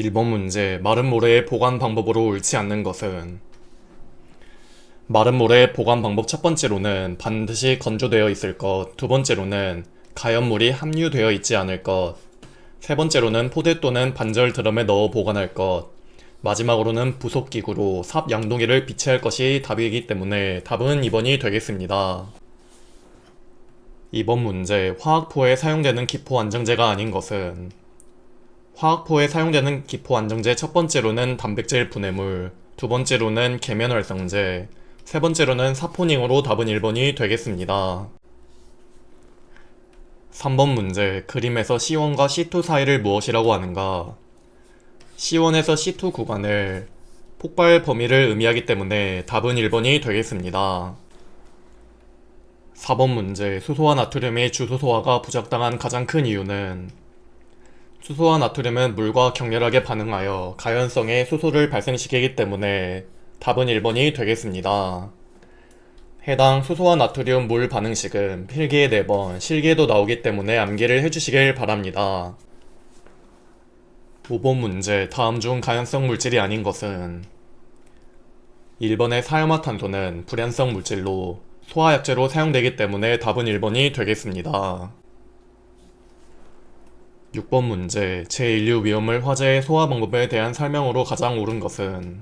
1번 문제, 마른 모래의 보관 방법으로 옳지 않는 것은? 마른 모래의 보관 방법 첫 번째로는 반드시 건조되어 있을 것, 두 번째로는 가연물이 함유되어 있지 않을 것, 세 번째로는 포대 또는 반절 드럼에 넣어 보관할 것, 마지막으로는 부속기구로 삽 양동이를 비치할 것이 답이기 때문에 답은 2번이 되겠습니다. 2번 문제, 화학포에 사용되는 기포 안정제가 아닌 것은? 화학포에 사용되는 기포 안정제 첫 번째로는 단백질 분해물, 두 번째로는 계면활성제, 세 번째로는 사포닌으로 답은 1번이 되겠습니다. 3번 문제, 그림에서 C1과 C2 사이를 무엇이라고 하는가? C1에서 C2 구간을 폭발 범위를 의미하기 때문에 답은 1번이 되겠습니다. 4번 문제, 수소와 나트륨의 주수소화가 부작당한 가장 큰 이유는? 수소와 나트륨은 물과 격렬하게 반응하여 가연성의 수소를 발생시키기 때문에 답은 1번이 되겠습니다. 해당 수소와 나트륨 물 반응식은 필기에 4번, 실기에도 나오기 때문에 암기를 해주시길 바랍니다. 5번 문제, 다음 중 가연성 물질이 아닌 것은? 1번의 사염화탄소는 불연성 물질로 소화약제로 사용되기 때문에 답은 1번이 되겠습니다. 6번 문제, 제1류 위험물 화재의 소화 방법에 대한 설명으로 가장 옳은 것은?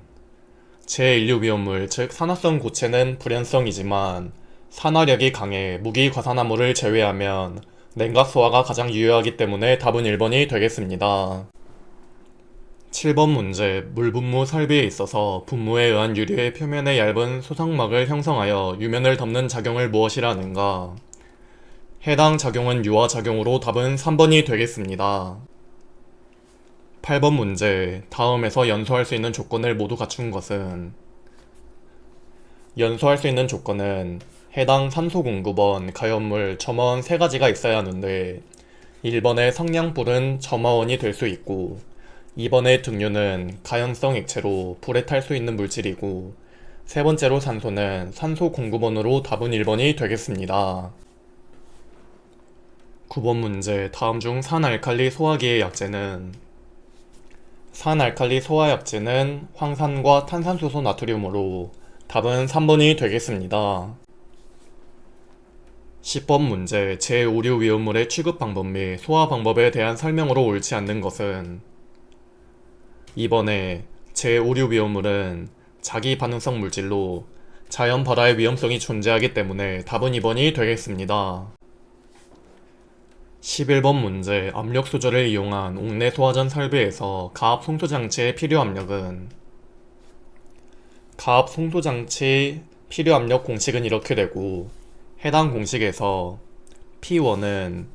제1류 위험물, 즉 산화성 고체는 불연성이지만 산화력이 강해 무기 과산화물을 제외하면 냉각 소화가 가장 유효하기 때문에 답은 1번이 되겠습니다. 7번 문제, 물 분무 설비에 있어서 분무에 의한 유리의 표면의 얇은 소성막을 형성하여 유면을 덮는 작용을 무엇이라 하는가? 해당 작용은 유화작용으로 답은 3번이 되겠습니다. 8번 문제, 다음에서 연소할 수 있는 조건을 모두 갖춘 것은? 연소할 수 있는 조건은 해당 산소 공급원, 가연물, 점화원 3가지가 있어야 하는데 1번의 성냥불은 점화원이 될 수 있고 2번의 등류는 가연성 액체로 불에 탈 수 있는 물질이고 세 번째로 산소는 산소 공급원으로 답은 1번이 되겠습니다. 9번 문제, 다음 중 산알칼리 소화기의 약재는? 산알칼리 소화약재는 황산과 탄산수소 나트륨으로 답은 3번이 되겠습니다. 10번 문제, 제5류 위험물의 취급 방법 및 소화 방법에 대한 설명으로 옳지 않는 것은? 2번에 제5류 위험물은 자기 반응성 물질로 자연 발화의 위험성이 존재하기 때문에 답은 2번이 되겠습니다. 11번 문제, 압력 조절을 이용한 옥내 소화전 설비에서 가압 송수 장치의 필요 압력은? 가압 송수 장치 필요 압력 공식은 이렇게 되고 해당 공식에서 P1은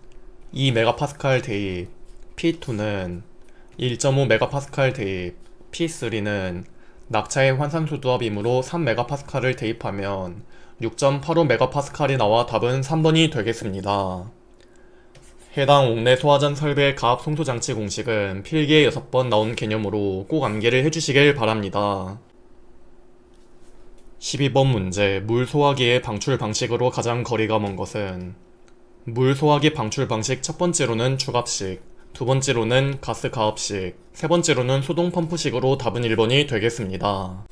2MPa 대입, P2는 1.5MPa 대입, P3는 낙차의 환산수두합이므로 3MPa를 대입하면 6.85MPa이 나와 답은 3번이 되겠습니다. 해당 옥내 소화전 설비의 가압 송수 장치 공식은 필기에 6번 나온 개념으로 꼭 암기를 해주시길 바랍니다. 12번 문제, 물 소화기의 방출 방식으로 가장 거리가 먼 것은? 물 소화기 방출 방식 첫 번째로는 주갑식, 두 번째로는 가스 가압식, 세 번째로는 수동 펌프식으로 답은 1번이 되겠습니다.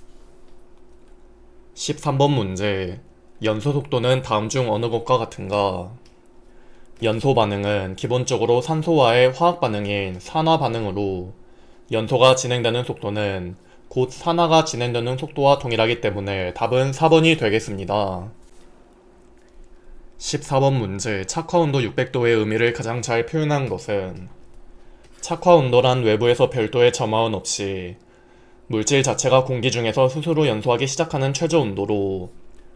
13번 문제, 연소 속도는 다음 중 어느 것과 같은가? 연소 반응은 기본적으로 산소와의 화학 반응인 산화 반응으로 연소가 진행되는 속도는 곧 산화가 진행되는 속도와 동일하기 때문에 답은 4번이 되겠습니다. 14번 문제, 착화온도 600도의 의미를 가장 잘 표현한 것은? 착화온도란 외부에서 별도의 점화원 없이 물질 자체가 공기 중에서 스스로 연소하기 시작하는 최저 온도로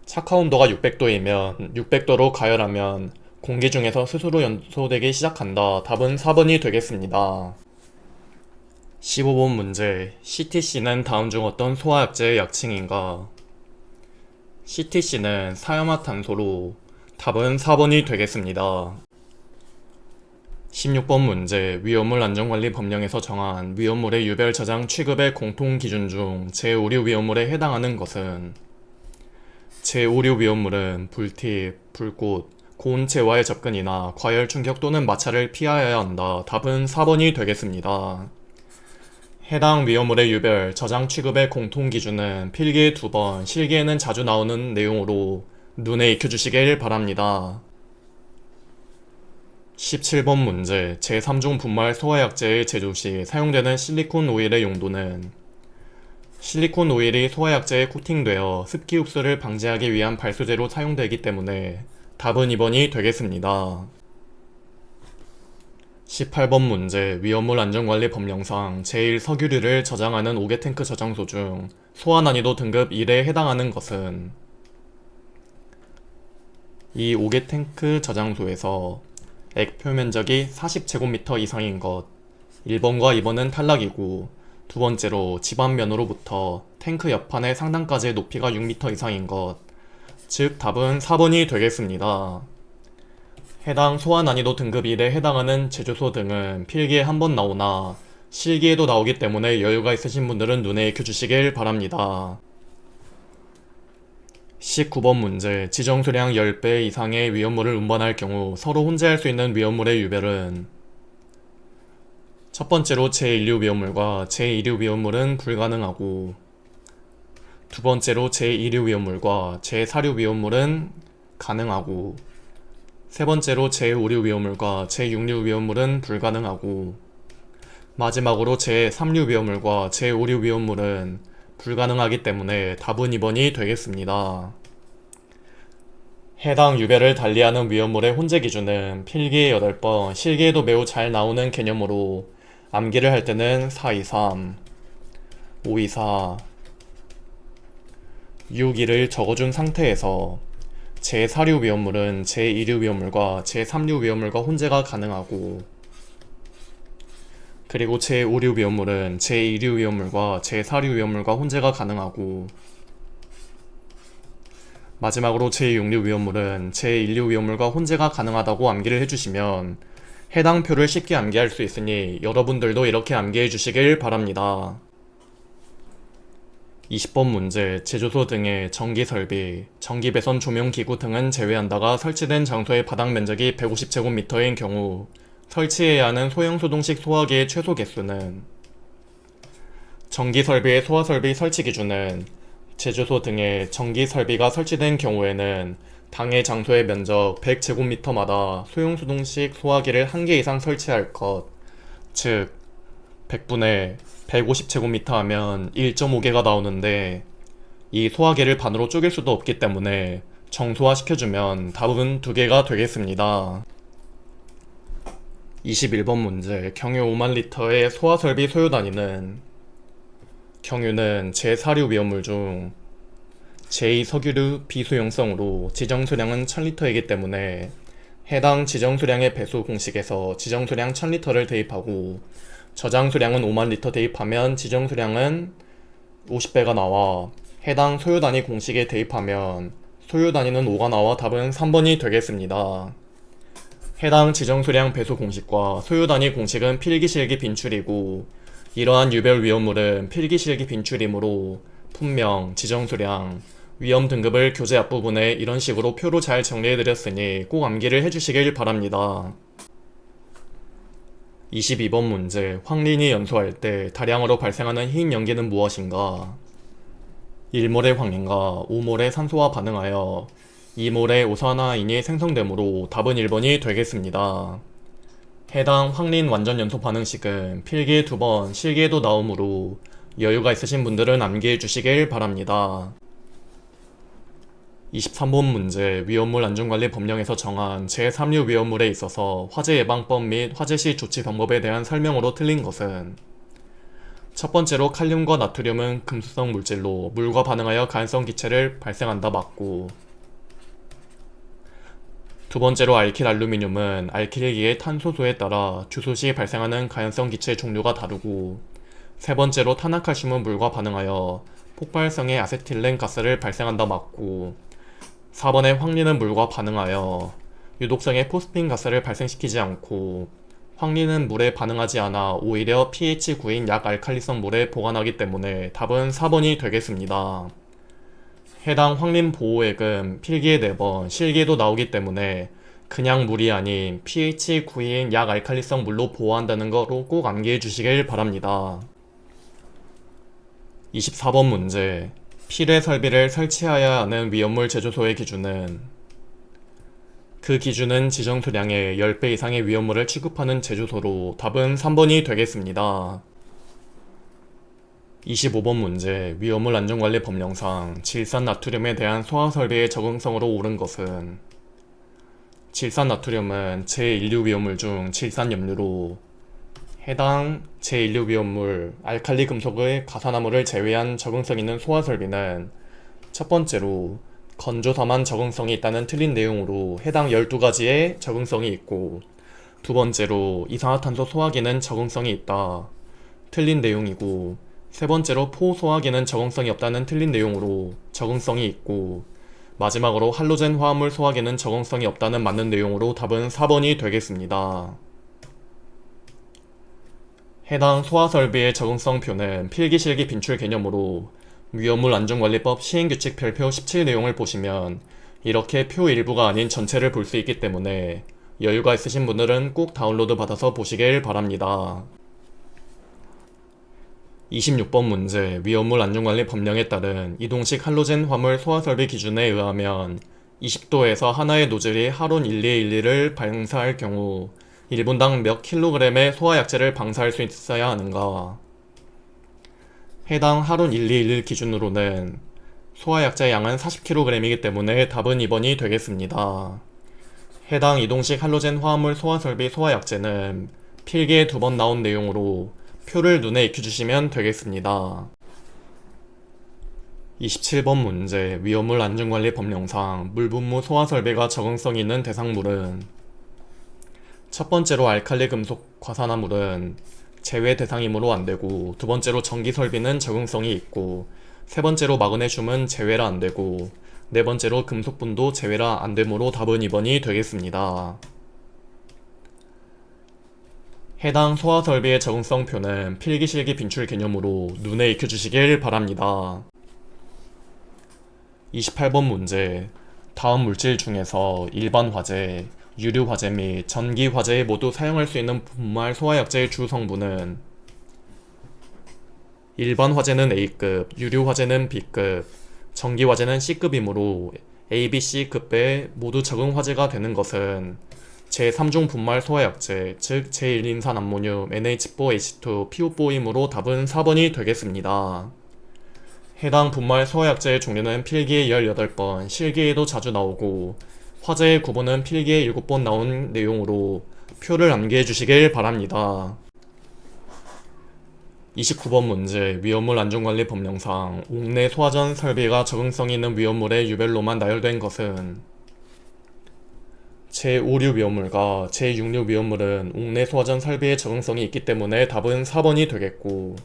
착화온도가 600도이면 600도로 가열하면 공기 중에서 스스로 연소되기 시작한다. 답은 4번이 되겠습니다. 15번 문제, CTC는 다음 중 어떤 소화약제의 약칭인가? CTC는 사염화탄소로 답은 4번이 되겠습니다. 16번 문제, 위험물 안전관리 법령에서 정한 위험물의 유별 저장 취급의 공통 기준 중 제5류 위험물에 해당하는 것은? 제5류 위험물은 불팁, 불꽃, 고온체와의 접근이나 과열 충격 또는 마찰을 피하여야 한다. 답은 4번이 되겠습니다. 해당 위험물의 유별, 저장 취급의 공통 기준은 필기에 2번, 실기에는 자주 나오는 내용으로 눈에 익혀주시길 바랍니다. 17번 문제, 제3종 분말 소화약제의 제조 시 사용되는 실리콘 오일의 용도는 실리콘 오일이 소화약제에 코팅되어 습기 흡수를 방지하기 위한 발수제로 사용되기 때문에 답은 2번이 되겠습니다. 18번 문제, 위험물 안전관리 법령상 제1석유류를 저장하는 5개 탱크 저장소 중 소화 난이도 등급 1에 해당하는 것은 이 5개 탱크 저장소에서 액 표면적이 40제곱미터 이상인 것, 1번과 2번은 탈락이고, 두 번째로 집안면으로부터 탱크 옆판의 상단까지의 높이가 6m 이상인 것, 즉 답은 4번이 되겠습니다. 해당 소화 난이도 등급 1에 해당하는 제조소 등은 필기에 한 번 나오나 실기에도 나오기 때문에 여유가 있으신 분들은 눈에 익혀주시길 바랍니다. 19번 문제, 지정수량 10배 이상의 위험물을 운반할 경우 서로 혼재할 수 있는 위험물의 유별은 첫 번째로 제1류 위험물과 제2류 위험물은 불가능하고, 두 번째로 제2류 위험물과 제4류 위험물은 가능하고, 세 번째로 제5류 위험물과 제6류 위험물은 불가능하고, 마지막으로 제3류 위험물과 제5류 위험물은 불가능하기 때문에 답은 2번이 되겠습니다. 해당 유별을 달리하는 위험물의 혼재 기준은 필기에 8번, 실기에도 매우 잘 나오는 개념으로 암기를 할 때는 423, 524, 6-2를 적어준 상태에서 제4류 위험물은 제2류 위험물과 제3류 위험물과 혼재가 가능하고, 그리고 제5류 위험물은 제2류 위험물과 제4류 위험물과 혼재가 가능하고, 마지막으로 제6류 위험물은 제1류 위험물과 혼재가 가능하다고 암기를 해주시면 해당 표를 쉽게 암기할 수 있으니 여러분들도 이렇게 암기해 주시길 바랍니다. 20번 문제, 제조소 등의 전기설비, 전기배선 조명기구 등은 제외한다가 설치된 장소의 바닥 면적이 150제곱미터인 경우 설치해야 하는 소형소동식 소화기의 최소 개수는 전기설비의 소화설비 설치 기준은 제조소 등의 전기설비가 설치된 경우에는 당해 장소의 면적 100제곱미터마다 소형수동식 소화기를 1개 이상 설치할 것, 즉 100분의 150제곱미터 하면 1.5개가 나오는데 이 소화기를 반으로 쪼갤 수도 없기 때문에 정소화 시켜주면 답은 2개가 되겠습니다. 21번 문제, 경유 5만 리터의 소화설비 소요 단위는 경유는 제4류 위험물 중 제2석유류 비소용성으로 지정수량은 1000리터이기 때문에 해당 지정수량의 배수 공식에서 지정수량 1000리터를 대입하고 저장수량은 5만 리터 대입하면 지정수량은 50배가 나와 해당 소요단위 공식에 대입하면 소요단위는 5가 나와 답은 3번이 되겠습니다. 해당 지정수량 배수 공식과 소요단위 공식은 필기실기 빈출이고 이러한 유별 위험물은 필기실기 빈출이므로 품명, 지정수량, 위험 등급을 교재 앞부분에 이런 식으로 표로 잘 정리해드렸으니 꼭 암기를 해주시길 바랍니다. 22번 문제, 황린이 연소할 때 다량으로 발생하는 흰 연기는 무엇인가? 1몰의 황린과 5몰의 산소와 반응하여 2몰의 오산화인이 생성되므로 답은 1번이 되겠습니다. 해당 황린 완전 연소 반응식은 필기에 2번, 실기에도 나오므로 여유가 있으신 분들은 암기해 주시길 바랍니다. 23번 문제, 위험물 안전관리 법령에서 정한 제3류 위험물에 있어서 화재 예방법 및 화재 시 조치 방법에 대한 설명으로 틀린 것은 첫 번째로 칼륨과 나트륨은 금수성 물질로 물과 반응하여 가연성 기체를 발생한다 맞고, 두 번째로 알킬 알루미늄은 알킬기의 탄소수에 따라 주소 시 발생하는 가연성 기체 종류가 다르고, 세 번째로 탄화칼슘은 물과 반응하여 폭발성의 아세틸렌 가스를 발생한다 맞고, 4번의 황린은 물과 반응하여 유독성의 포스핀 가스를 발생시키지 않고, 황린은 물에 반응하지 않아 오히려 pH 9인 약알칼리성 물에 보관하기 때문에 답은 4번이 되겠습니다. 해당 황린 보호액은 필기에 4번, 실기에도 나오기 때문에 그냥 물이 아닌 pH 9인 약알칼리성 물로 보호한다는 거로 꼭 암기해 주시길 바랍니다. 24번 문제. 필의 설비를 설치해야 하는 위험물 제조소의 기준은 그 기준은 지정 수량의 10배 이상의 위험물을 취급하는 제조소로 답은 3번이 되겠습니다. 25번 문제. 위험물 안전관리 법령상 질산나트륨에 대한 소화설비의 적응성으로 옳은 것은 질산나트륨은 제1류 위험물 중 질산염류로 해당 제1류 위험물 알칼리 금속의 가산화물을 제외한 적응성 있는 소화설비는 첫 번째로 건조사만 적응성이 있다는 틀린 내용으로 해당 12가지의 적응성이 있고, 두 번째로 이산화탄소 소화기는 적응성이 있다 틀린 내용이고, 세 번째로 포소화기는 적응성이 없다는 틀린 내용으로 적응성이 있고, 마지막으로 할로젠 화합물 소화기는 적응성이 없다는 맞는 내용으로 답은 4번이 되겠습니다. 해당 소화설비의 적응성표는 필기실기 빈출 개념으로 위험물 안전관리법 시행규칙 별표 17 내용을 보시면 이렇게 표 일부가 아닌 전체를 볼 수 있기 때문에 여유가 있으신 분들은 꼭 다운로드 받아서 보시길 바랍니다. 26번 문제. 위험물 안전관리 법령에 따른 이동식 할로젠 화물 소화설비 기준에 의하면 20도에서 하나의 노즐이 하론 1212를 방사할 경우 1분당 몇 킬로그램의 소화약제를 방사할 수 있어야 하는가? 해당 하론 1211 기준으로는 소화약제 양은 40kg이기 때문에 답은 2번이 되겠습니다. 해당 이동식 할로젠 화합물 소화설비 소화약제는 필기에 2번 나온 내용으로 표를 눈에 익혀주시면 되겠습니다. 27번 문제. 위험물 안전관리 법령상 물분무 소화설비가 적응성이 있는 대상물은 첫 번째로 알칼리 금속 과산화물은 제외 대상이므로 안되고, 두 번째로 전기설비는 적응성이 있고, 세 번째로 마그네슘은 제외라 안되고, 네 번째로 금속분도 제외라 안되므로 답은 2번이 되겠습니다. 해당 소화설비의 적응성표는 필기실기 빈출 개념으로 눈에 익혀주시길 바랍니다. 28번 문제. 다음 물질 중에서 일반 화재, 유류 화재 및 전기 화재에 모두 사용할 수 있는 분말 소화약제의 주 성분은 일반 화재는 A급, 유류 화재는 B급, 전기 화재는 C급이므로 A, B, C급배에 모두 적응 화재가 되는 것은 제3중 분말 소화약제, 즉 제1인산암모늄 NH4H2 PO4이므로 답은 4번이 되겠습니다. 해당 분말 소화약제의 종류는 필기에 18번, 실기에도 자주 나오고 화재의 구분은 필기에 7번 나온 내용으로 표를 암기해 주시길 바랍니다. 29번 문제. 위험물 안전관리 법령상 옥내 소화전 설비가 적응성이 있는 위험물의 유별로만 나열된 것은 제5류 위험물과 제6류 위험물은 옥내 소화전 설비에 적응성이 있기 때문에 답은 4번이 되겠고,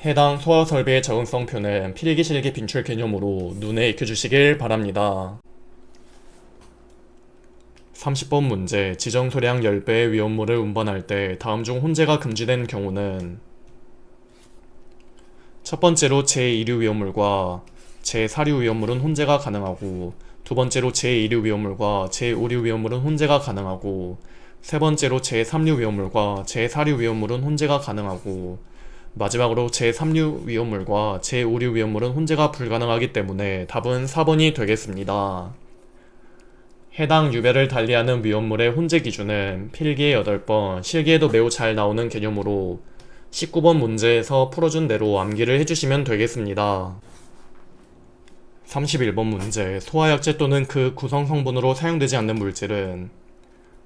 해당 소화설비의 적응성표는 필기실기 빈출 개념으로 눈에 익혀주시길 바랍니다. 30번 문제. 지정소량 10배의 위험물을 운반할 때 다음 중 혼재가 금지된 경우는 첫 번째로 제2류 위험물과 제4류 위험물은 혼재가 가능하고, 두 번째로 제2류 위험물과 제5류 위험물은 혼재가 가능하고, 세 번째로 제3류 위험물과 제4류 위험물은 혼재가 가능하고, 마지막으로 제3류 위험물과 제5류 위험물은 혼재가 불가능하기 때문에 답은 4번이 되겠습니다. 해당 유배를 달리하는 위험물의 혼재 기준은 필기에 8번, 실기에도 매우 잘 나오는 개념으로 19번 문제에서 풀어준 대로 암기를 해주시면 되겠습니다. 31번 문제. 소화약제 또는 그 구성 성분으로 사용되지 않는 물질은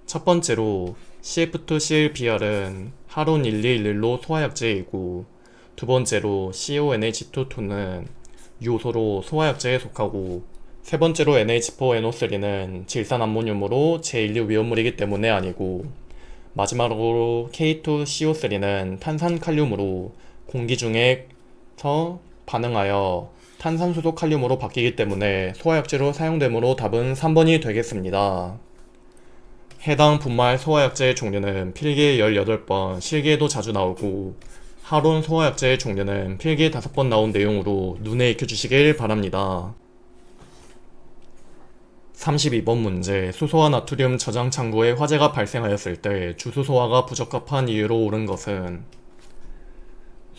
첫 번째로 CF2ClBr은 하론 1211로 소화약제이고, 두 번째로 CONH2,2는 요소로 소화약제에 속하고, 세 번째로 NH4NO3는 질산암모늄으로 제1류 위험물이기 때문에 아니고, 마지막으로 K2CO3는 탄산칼륨으로 공기 중에서 반응하여 탄산수소 칼륨으로 바뀌기 때문에 소화약제로 사용되므로 답은 3번이 되겠습니다. 해당 분말 소화약제의 종류는 필기에 18번, 실기에도 자주 나오고, 하론 소화약제의 종류는 필기에 5번 나온 내용으로 눈에 익혀주시길 바랍니다. 32번 문제. 수소와 나트륨 저장 창고에 화재가 발생하였을 때 주수 소화가 부적합한 이유로 옳은 것은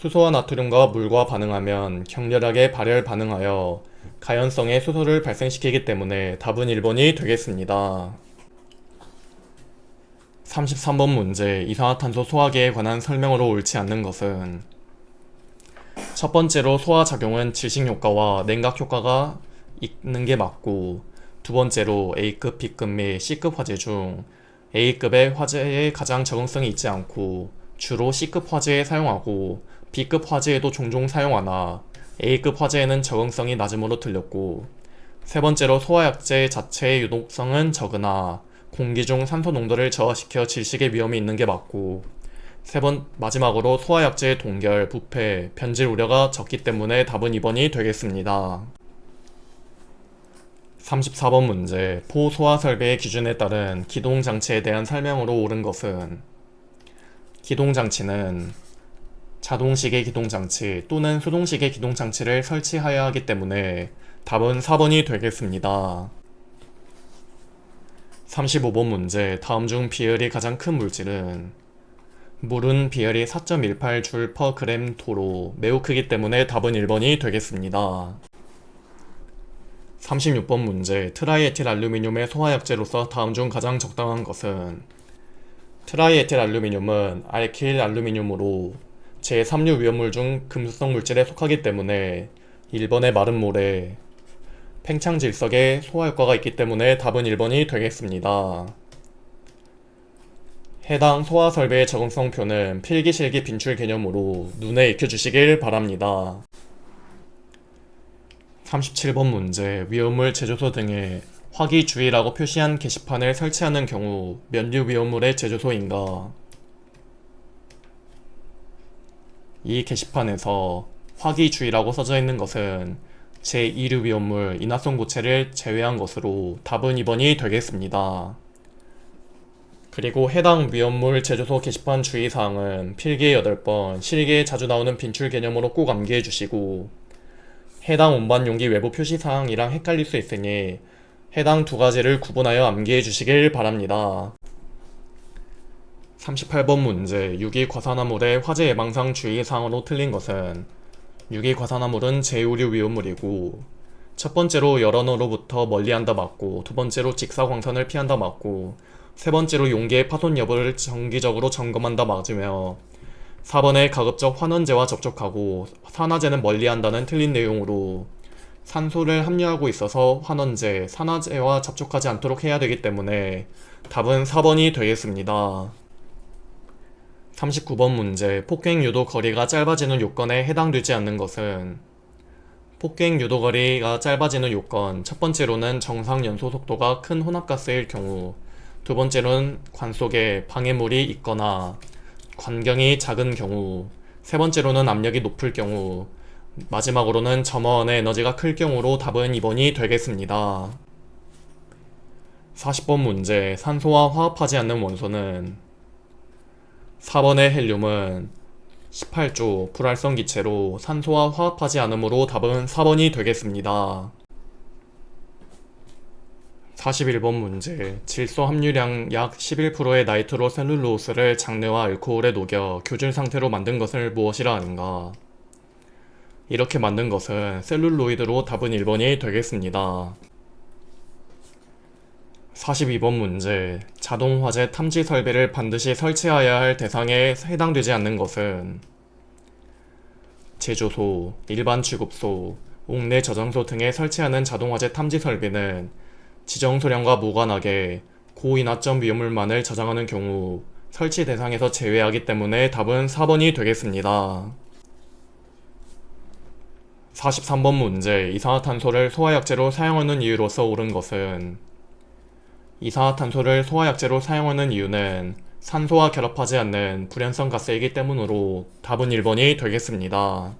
수소와 나트륨과 물과 반응하면 격렬하게 발열 반응하여 가연성의 수소를 발생시키기 때문에 답은 1번이 되겠습니다. 33번 문제, 이산화탄소 소화기에 관한 설명으로 옳지 않는 것은 첫 번째로 소화작용은 질식효과와 냉각효과가 있는 게 맞고, 두 번째로 A급, B급 및 C급 화재 중 A급의 화재에 가장 적응성이 있지 않고 주로 C급 화재에 사용하고 B급 화재에도 종종 사용하나 A급 화재에는 적응성이 낮음으로 틀렸고, 세 번째로 소화약제 자체의 유독성은 적으나 공기 중 산소 농도를 저하시켜 질식의 위험이 있는 게 맞고, 마지막으로 소화약제의 동결, 부패, 변질 우려가 적기 때문에 답은 2번이 되겠습니다. 34번 문제, 포소화 설비의 기준에 따른 기동장치에 대한 설명으로 옳은 것은 기동장치는 자동식의 기동장치 또는 수동식의 기동장치를 설치하여야 하기 때문에 답은 4번이 되겠습니다. 35번 문제, 다음 중 비열이 가장 큰 물질은 물은 비열이 4.18줄/g 도로 매우 크기 때문에 답은 1번이 되겠습니다. 36번 문제, 트라이에틸 알루미늄의 소화약제로서 다음 중 가장 적당한 것은 트라이에틸 알루미늄은 알킬 알루미늄으로 제3류 위험물 중 금수성 물질에 속하기 때문에 1번의 마른 모래, 팽창질석에 소화효과가 있기 때문에 답은 1번이 되겠습니다. 해당 소화설비의 적응성표는 필기실기 빈출 개념으로 눈에 익혀주시길 바랍니다. 37번 문제, 위험물 제조소 등에 화기주의라고 표시한 게시판을 설치하는 경우 몇 류 위험물의 제조소인가? 이 게시판에서 화기주의라고 써져 있는 것은 제2류 위험물 인화성 고체를 제외한 것으로 답은 2번이 되겠습니다. 그리고 해당 위험물 제조소 게시판 주의사항은 필기에 8번, 실기에 자주 나오는 빈출 개념으로 꼭 암기해 주시고, 해당 운반 용기 외부 표시사항이랑 헷갈릴 수 있으니 해당 두 가지를 구분하여 암기해 주시길 바랍니다. 38번 문제, 유기과산화물의 화재 예방상 주의사항으로 틀린 것은 유기과산화물은 제5류 위험물이고, 첫 번째로 여론으로부터 멀리한다 맞고, 두 번째로 직사광선을 피한다 맞고, 세 번째로 용기의 파손 여부를 정기적으로 점검한다 맞으며, 4번에 가급적 환원제와 접촉하고 산화제는 멀리한다는 틀린 내용으로 산소를 함유하고 있어서 환원제, 산화제와 접촉하지 않도록 해야 되기 때문에 답은 4번이 되겠습니다. 39번 문제, 폭행 유도 거리가 짧아지는 요건에 해당되지 않는 것은 폭행 유도 거리가 짧아지는 요건, 첫 번째로는 정상 연소 속도가 큰 혼합가스일 경우, 두 번째로는 관 속에 방해물이 있거나 관경이 작은 경우, 세 번째로는 압력이 높을 경우, 마지막으로는 점화원의 에너지가 클 경우로 답은 2번이 되겠습니다. 40번 문제, 산소와 화합하지 않는 원소는 4번의 헬륨은 18조 불활성 기체로 산소와 화합하지 않으므로 답은 4번이 되겠습니다. 41번 문제, 질소 함유량 약 11%의 나이트로 셀룰로스를 장내와 알코올에 녹여 교질 상태로 만든 것을 무엇이라 하는가? 이렇게 만든 것은 셀룰로이드로 답은 1번이 되겠습니다. 42번 문제, 자동화재 탐지 설비를 반드시 설치해야 할 대상에 해당되지 않는 것은 제조소, 일반 취급소, 옥내 저장소 등에 설치하는 자동화재 탐지 설비는 지정 소량과 무관하게 고인화점 위험물만을 저장하는 경우 설치 대상에서 제외하기 때문에 답은 4번이 되겠습니다. 43번 문제, 이산화탄소를 소화약제로 사용하는 이유로서 옳은 것은 이산화탄소를 소화약제로 사용하는 이유는 산소와 결합하지 않는 불연성 가스이기 때문으로 답은 1번이 되겠습니다.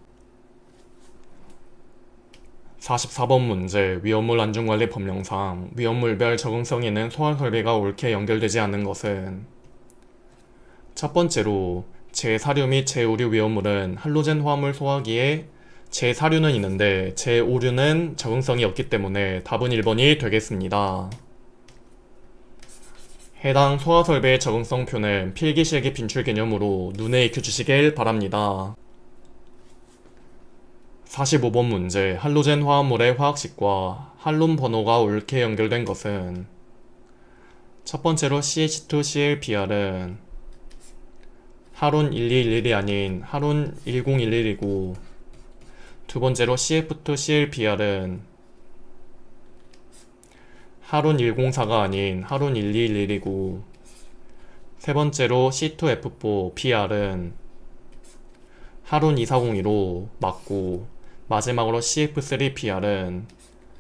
44번 문제, 위험물 안전관리 법령상 위험물별 적응성이 있는 소환설비가 옳게 연결되지 않는 것은 첫 번째로 제4류 및 제5류 위험물은 할로젠 화합물 소화기에 제4류는 있는데 제5류는 적응성이 없기 때문에 답은 1번이 되겠습니다. 해당 소화설비의 적응성표는 필기실기 빈출 개념으로 눈에 익혀주시길 바랍니다. 45번 문제 할로젠 화합물의 화학식과 할론 번호가 옳게 연결된 것은 첫 번째로 CH2ClBr은 할온 1211이 아닌 할온 1011이고 두 번째로 CF2ClBr은 할온 104가 아닌 할온 1211이고 세 번째로 C2F4Br은 할온 2402로 맞고 마지막으로 CF3Br은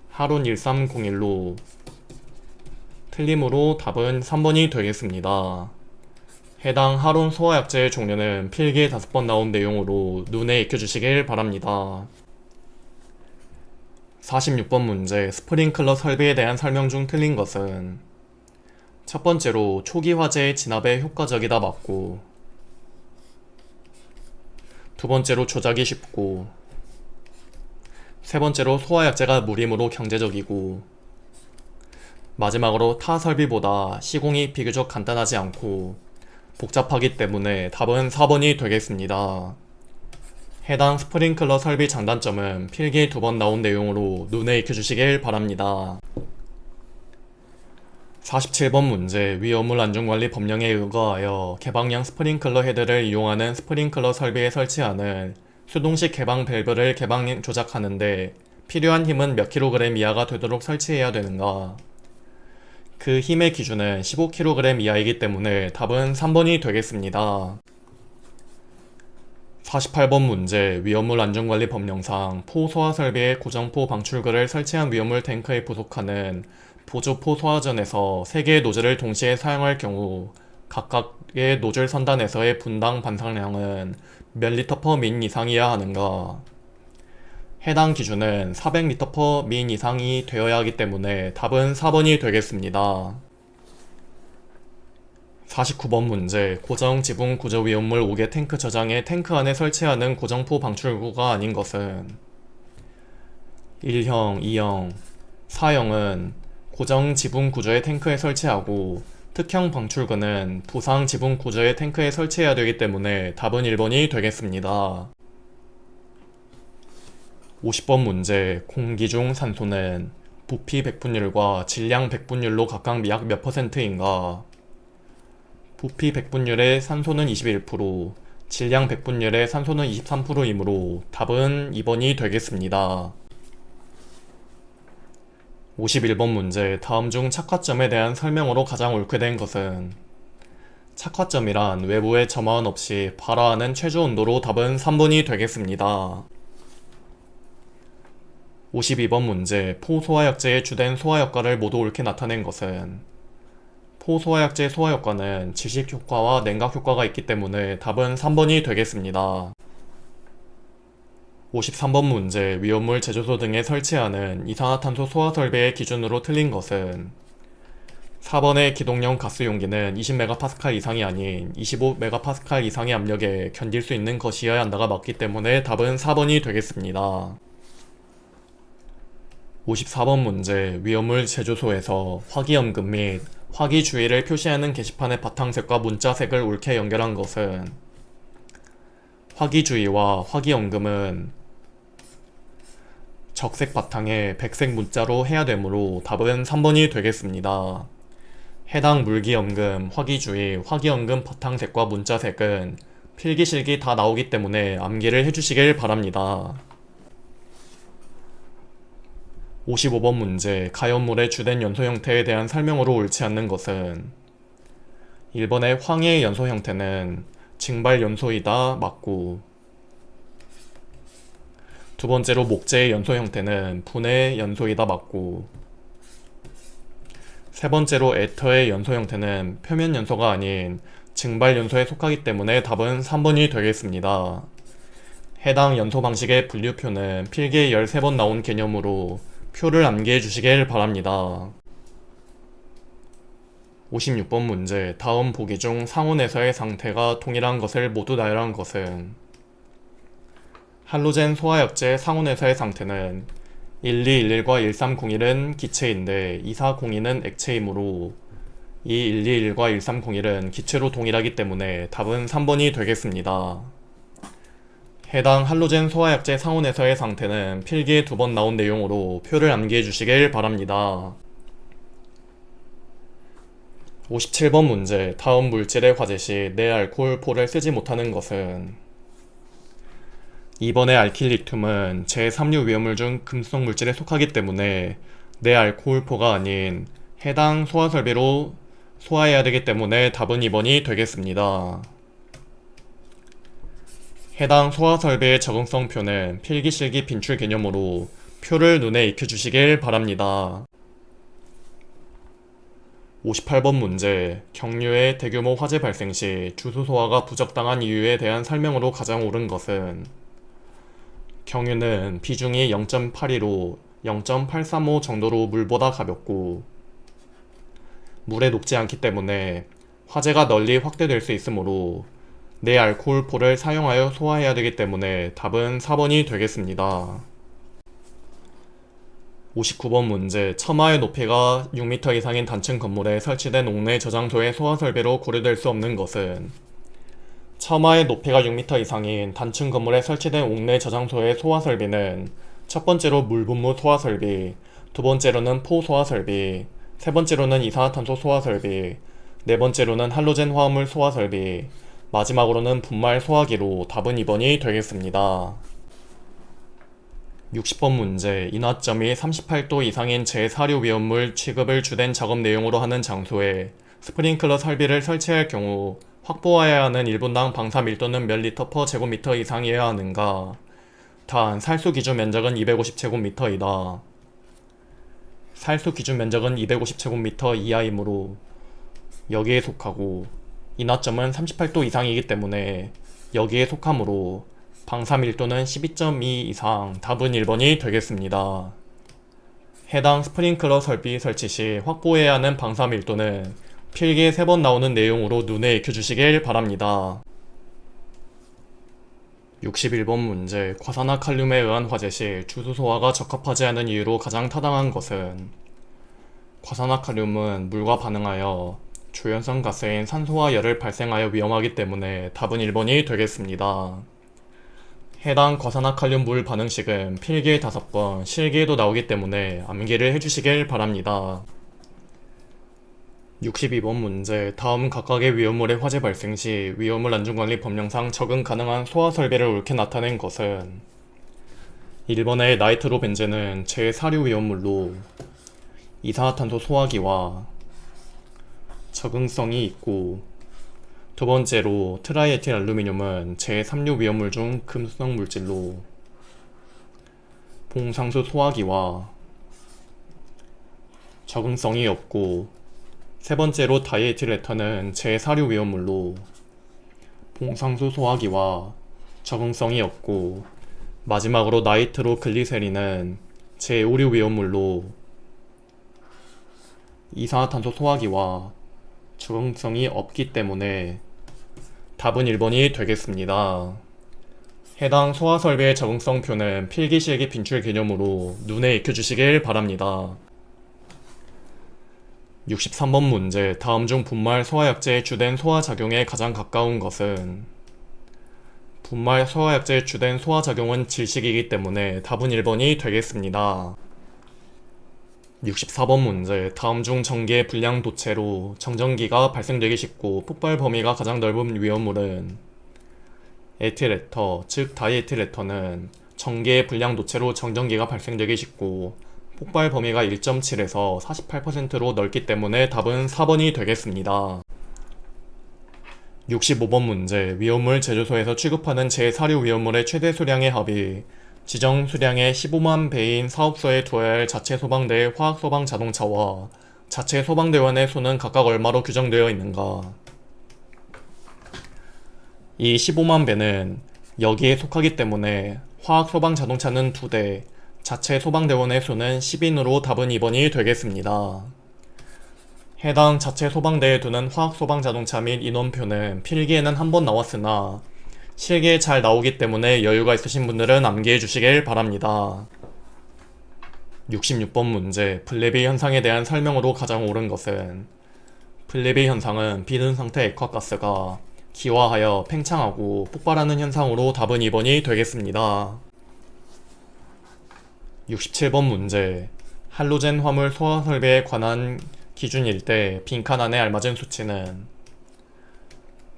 할온 1301로 틀림으로 답은 3번이 되겠습니다. 해당 할온 소화약제의 종류는 필기에 5번 나온 내용으로 눈에 익혀주시길 바랍니다. 46번 문제 스프링클러 설비에 대한 설명 중 틀린 것은 첫 번째로 초기 화재의 진압에 효과적이다 맞고 두 번째로 조작이 쉽고 세 번째로 소화약제가 무림으로 경제적이고 마지막으로 타 설비보다 시공이 비교적 간단하지 않고 복잡하기 때문에 답은 4번이 되겠습니다. 해당 스프링클러 설비 장단점은 필기에 2번 나온 내용으로 눈에 익혀주시길 바랍니다. 47번 문제 위험물 안전관리 법령에 의거하여 개방형 스프링클러 헤드를 이용하는 스프링클러 설비에 설치하는 수동식 개방 밸브를 개방 조작하는데 필요한 힘은 몇 kg 이하가 되도록 설치해야 되는가? 그 힘의 기준은 15kg 이하이기 때문에 답은 3번이 되겠습니다. 48번 문제 위험물 안전관리 법령상 포 소화 설비에 고정포 방출구를 설치한 위험물 탱크에 부속하는 보조포 소화전에서 3개의 노즐을 동시에 사용할 경우 각각의 노즐 선단에서의 분당 반상량은 몇 리터 퍼 민 이상이어야 하는가? 해당 기준은 400리터 퍼 민 이상이 되어야 하기 때문에 답은 4번이 되겠습니다. 49번 문제 고정 지붕 구조 위험물 5개 탱크 저장에 탱크 안에 설치하는 고정포 방출구가 아닌 것은 1형, 2형, 4형은 고정 지붕 구조의 탱크에 설치하고 특형 방출구는 부상 지붕 구조의 탱크에 설치해야 되기 때문에 답은 1번이 되겠습니다. 50번 문제 공기 중 산소는 부피 백분율과 질량 백분율로 각각 약 몇 %인가? 부피 백분율의 산소는 21%, 질량 백분율의 산소는 23%이므로 답은 2번이 되겠습니다. 51번 문제 다음 중 착화점에 대한 설명으로 가장 옳게 된 것은 착화점이란 외부의 점화원 없이 발화하는 최저 온도로 답은 3번이 되겠습니다. 52번 문제 포소화약제의 주된 소화효과를 모두 옳게 나타낸 것은 포소화약제 소화효과는 지식효과와 냉각효과가 있기 때문에 답은 3번이 되겠습니다. 53번 문제 위험물 제조소 등에 설치하는 이산화탄소 소화 설비의 기준으로 틀린 것은 4번의 기동용 가스 용기는 20MPa 이상이 아닌 25MPa 이상의 압력에 견딜 수 있는 것이어야 한다가 맞기 때문에 답은 4번이 되겠습니다. 54번 문제 위험물 제조소에서 화기염금 및 화기주의를 표시하는 게시판의 바탕색과 문자색을 옳게 연결한 것은 화기주의와 화기염금은 적색 바탕에 백색 문자로 해야 되므로 답은 3번이 되겠습니다. 해당 물기염금, 화기주의, 화기염금 바탕색과 문자색은 필기실기 다 나오기 때문에 암기를 해주시길 바랍니다. 55번 문제 가연물의 주된 연소 형태에 대한 설명으로 옳지 않는 것은 1번의 황해의 연소 형태는 증발 연소이다 맞고 두 번째로 목재의 연소 형태는 분해 연소이다 맞고 세 번째로 에터의 연소 형태는 표면 연소가 아닌 증발 연소에 속하기 때문에 답은 3번이 되겠습니다. 해당 연소 방식의 분류표는 필기에 13번 나온 개념으로 표를 암기해 주시길 바랍니다. 56번 문제 다음 보기 중 상온에서의 상태가 동일한 것을 모두 나열한 것은 할로젠 소화약제 상온에서의 상태는 1211과 1301은 기체인데 2402는 액체이므로 이 121과 1301은 기체로 동일하기 때문에 답은 3번이 되겠습니다. 해당 할로젠 소화약제 상온에서의 상태는 필기에 2번 나온 내용으로 표를 암기해 주시길 바랍니다. 57번 문제. 다음 물질의 화재 시 내알코올포를 쓰지 못하는 것은? 이번의 알킬리튬은 제3류 위험물 중 금속 물질에 속하기 때문에 내알코올포가 아닌 해당 소화설비로 소화해야 되기 때문에 답은 2번이 되겠습니다. 해당 소화설비의 적응성표는 필기실기 빈출 개념으로 표를 눈에 익혀주시길 바랍니다. 58번 문제. 경유의 대규모 화재 발생 시 주수 소화가 부적당한 이유에 대한 설명으로 가장 옳은 것은? 경유는 비중이 0.82로 0.835 정도로 물보다 가볍고 물에 녹지 않기 때문에 화재가 널리 확대될 수 있으므로 내알코올포를 사용하여 소화해야 되기 때문에 답은 4번이 되겠습니다. 59번 문제. 처마의 높이가 6m 이상인 단층 건물에 설치된 옥내 저장소의 소화설비로 고려될 수 없는 것은? 처마의 높이가 6m 이상인 단층 건물에 설치된 옥내 저장소의 소화설비는 첫 번째로 물분무 소화설비, 두 번째로는 포 소화설비, 세 번째로는 이산화탄소 소화설비, 네 번째로는 할로젠 화합물 소화설비, 마지막으로는 분말 소화기로 답은 2번이 되겠습니다. 60번 문제. 인화점이 38도 이상인 제4류 위험물 취급을 주된 작업 내용으로 하는 장소에 스프링클러 설비를 설치할 경우 확보해야 하는 1분당 방사 밀도는 몇 리터 퍼 제곱미터 이상이어야 하는가? 단, 살수 기준 면적은 250제곱미터이다. 살수 기준 면적은 250제곱미터 이하이므로 여기에 속하고 인화점은 38도 이상이기 때문에 여기에 속하므로 방사 밀도는 12.2 이상, 답은 1번이 되겠습니다. 해당 스프링클러 설비 설치 시 확보해야 하는 방사 밀도는 필기에 3번 나오는 내용으로 눈에 익혀주시길 바랍니다. 61번 문제. 과산화칼륨에 의한 화재 시 주수 소화가 적합하지 않은 이유로 가장 타당한 것은? 과산화칼륨은 물과 반응하여 조연성 가스인 산소와 열을 발생하여 위험하기 때문에 답은 1번이 되겠습니다. 해당 과산화칼륨 물 반응식은 필기에 5번, 실기에도 나오기 때문에 암기를 해주시길 바랍니다. 62번 문제. 다음 각각의 위험물의 화재 발생 시 위험물 안전관리 법령상 적응 가능한 소화 설비를 옳게 나타낸 것은? 1번의 나이트로벤젠은 제4류 위험물로 이산화탄소 소화기와 적응성이 있고, 두 번째로 트라이에틸 알루미늄은 제3류 위험물 중 금속 물질로 봉상수 소화기와 적응성이 없고, 세 번째로 다이에틸에터는 제4류 위험물로 봉상수 소화기와 적응성이 없고, 마지막으로 나이트로 글리세린은 제5류 위험물로 이산화탄소 소화기와 적응성이 없기 때문에 답은 1번이 되겠습니다. 해당 소화설비의 적응성표는 필기실기 빈출 개념으로 눈에 익혀주시길 바랍니다. 63번 문제. 다음 중 분말 소화약제의 주된 소화작용에 가장 가까운 것은? 분말 소화약제의 주된 소화작용은 질식이기 때문에 답은 1번이 되겠습니다. 64번 문제. 다음 중 전기의 불량 도체로 정전기가 발생되기 쉽고 폭발 범위가 가장 넓은 위험물은? 에틸에터, 즉 다이에틸에터는 전기의 불량 도체로 정전기가 발생되기 쉽고 폭발 범위가 1.7에서 48%로 넓기 때문에 답은 4번이 되겠습니다. 65번 문제. 위험물 제조소에서 취급하는 제4류 위험물의 최대 수량의 합이 지정 수량의 15만 배인 사업소에 두어야 할 자체 소방대의 화학 소방 자동차와 자체 소방대원의 수는 각각 얼마로 규정되어 있는가? 이 15만 배는 여기에 속하기 때문에 화학 소방 자동차는 2대, 자체 소방대원의 수는 10인으로 답은 2번이 되겠습니다. 해당 자체 소방대에 두는 화학 소방 자동차 및 인원표는 필기에는 한 번 나왔으나 실기에 잘 나오기 때문에 여유가 있으신 분들은 암기해 주시길 바랍니다. 66번 문제. 블레비 현상에 대한 설명으로 가장 옳은 것은? 블레비 현상은 비든 상태 액화가스가 기화하여 팽창하고 폭발하는 현상으로 답은 2번이 되겠습니다. 67번 문제. 할로젠 화물 소화 설비에 관한 기준일 때 빈칸 안에 알맞은 수치는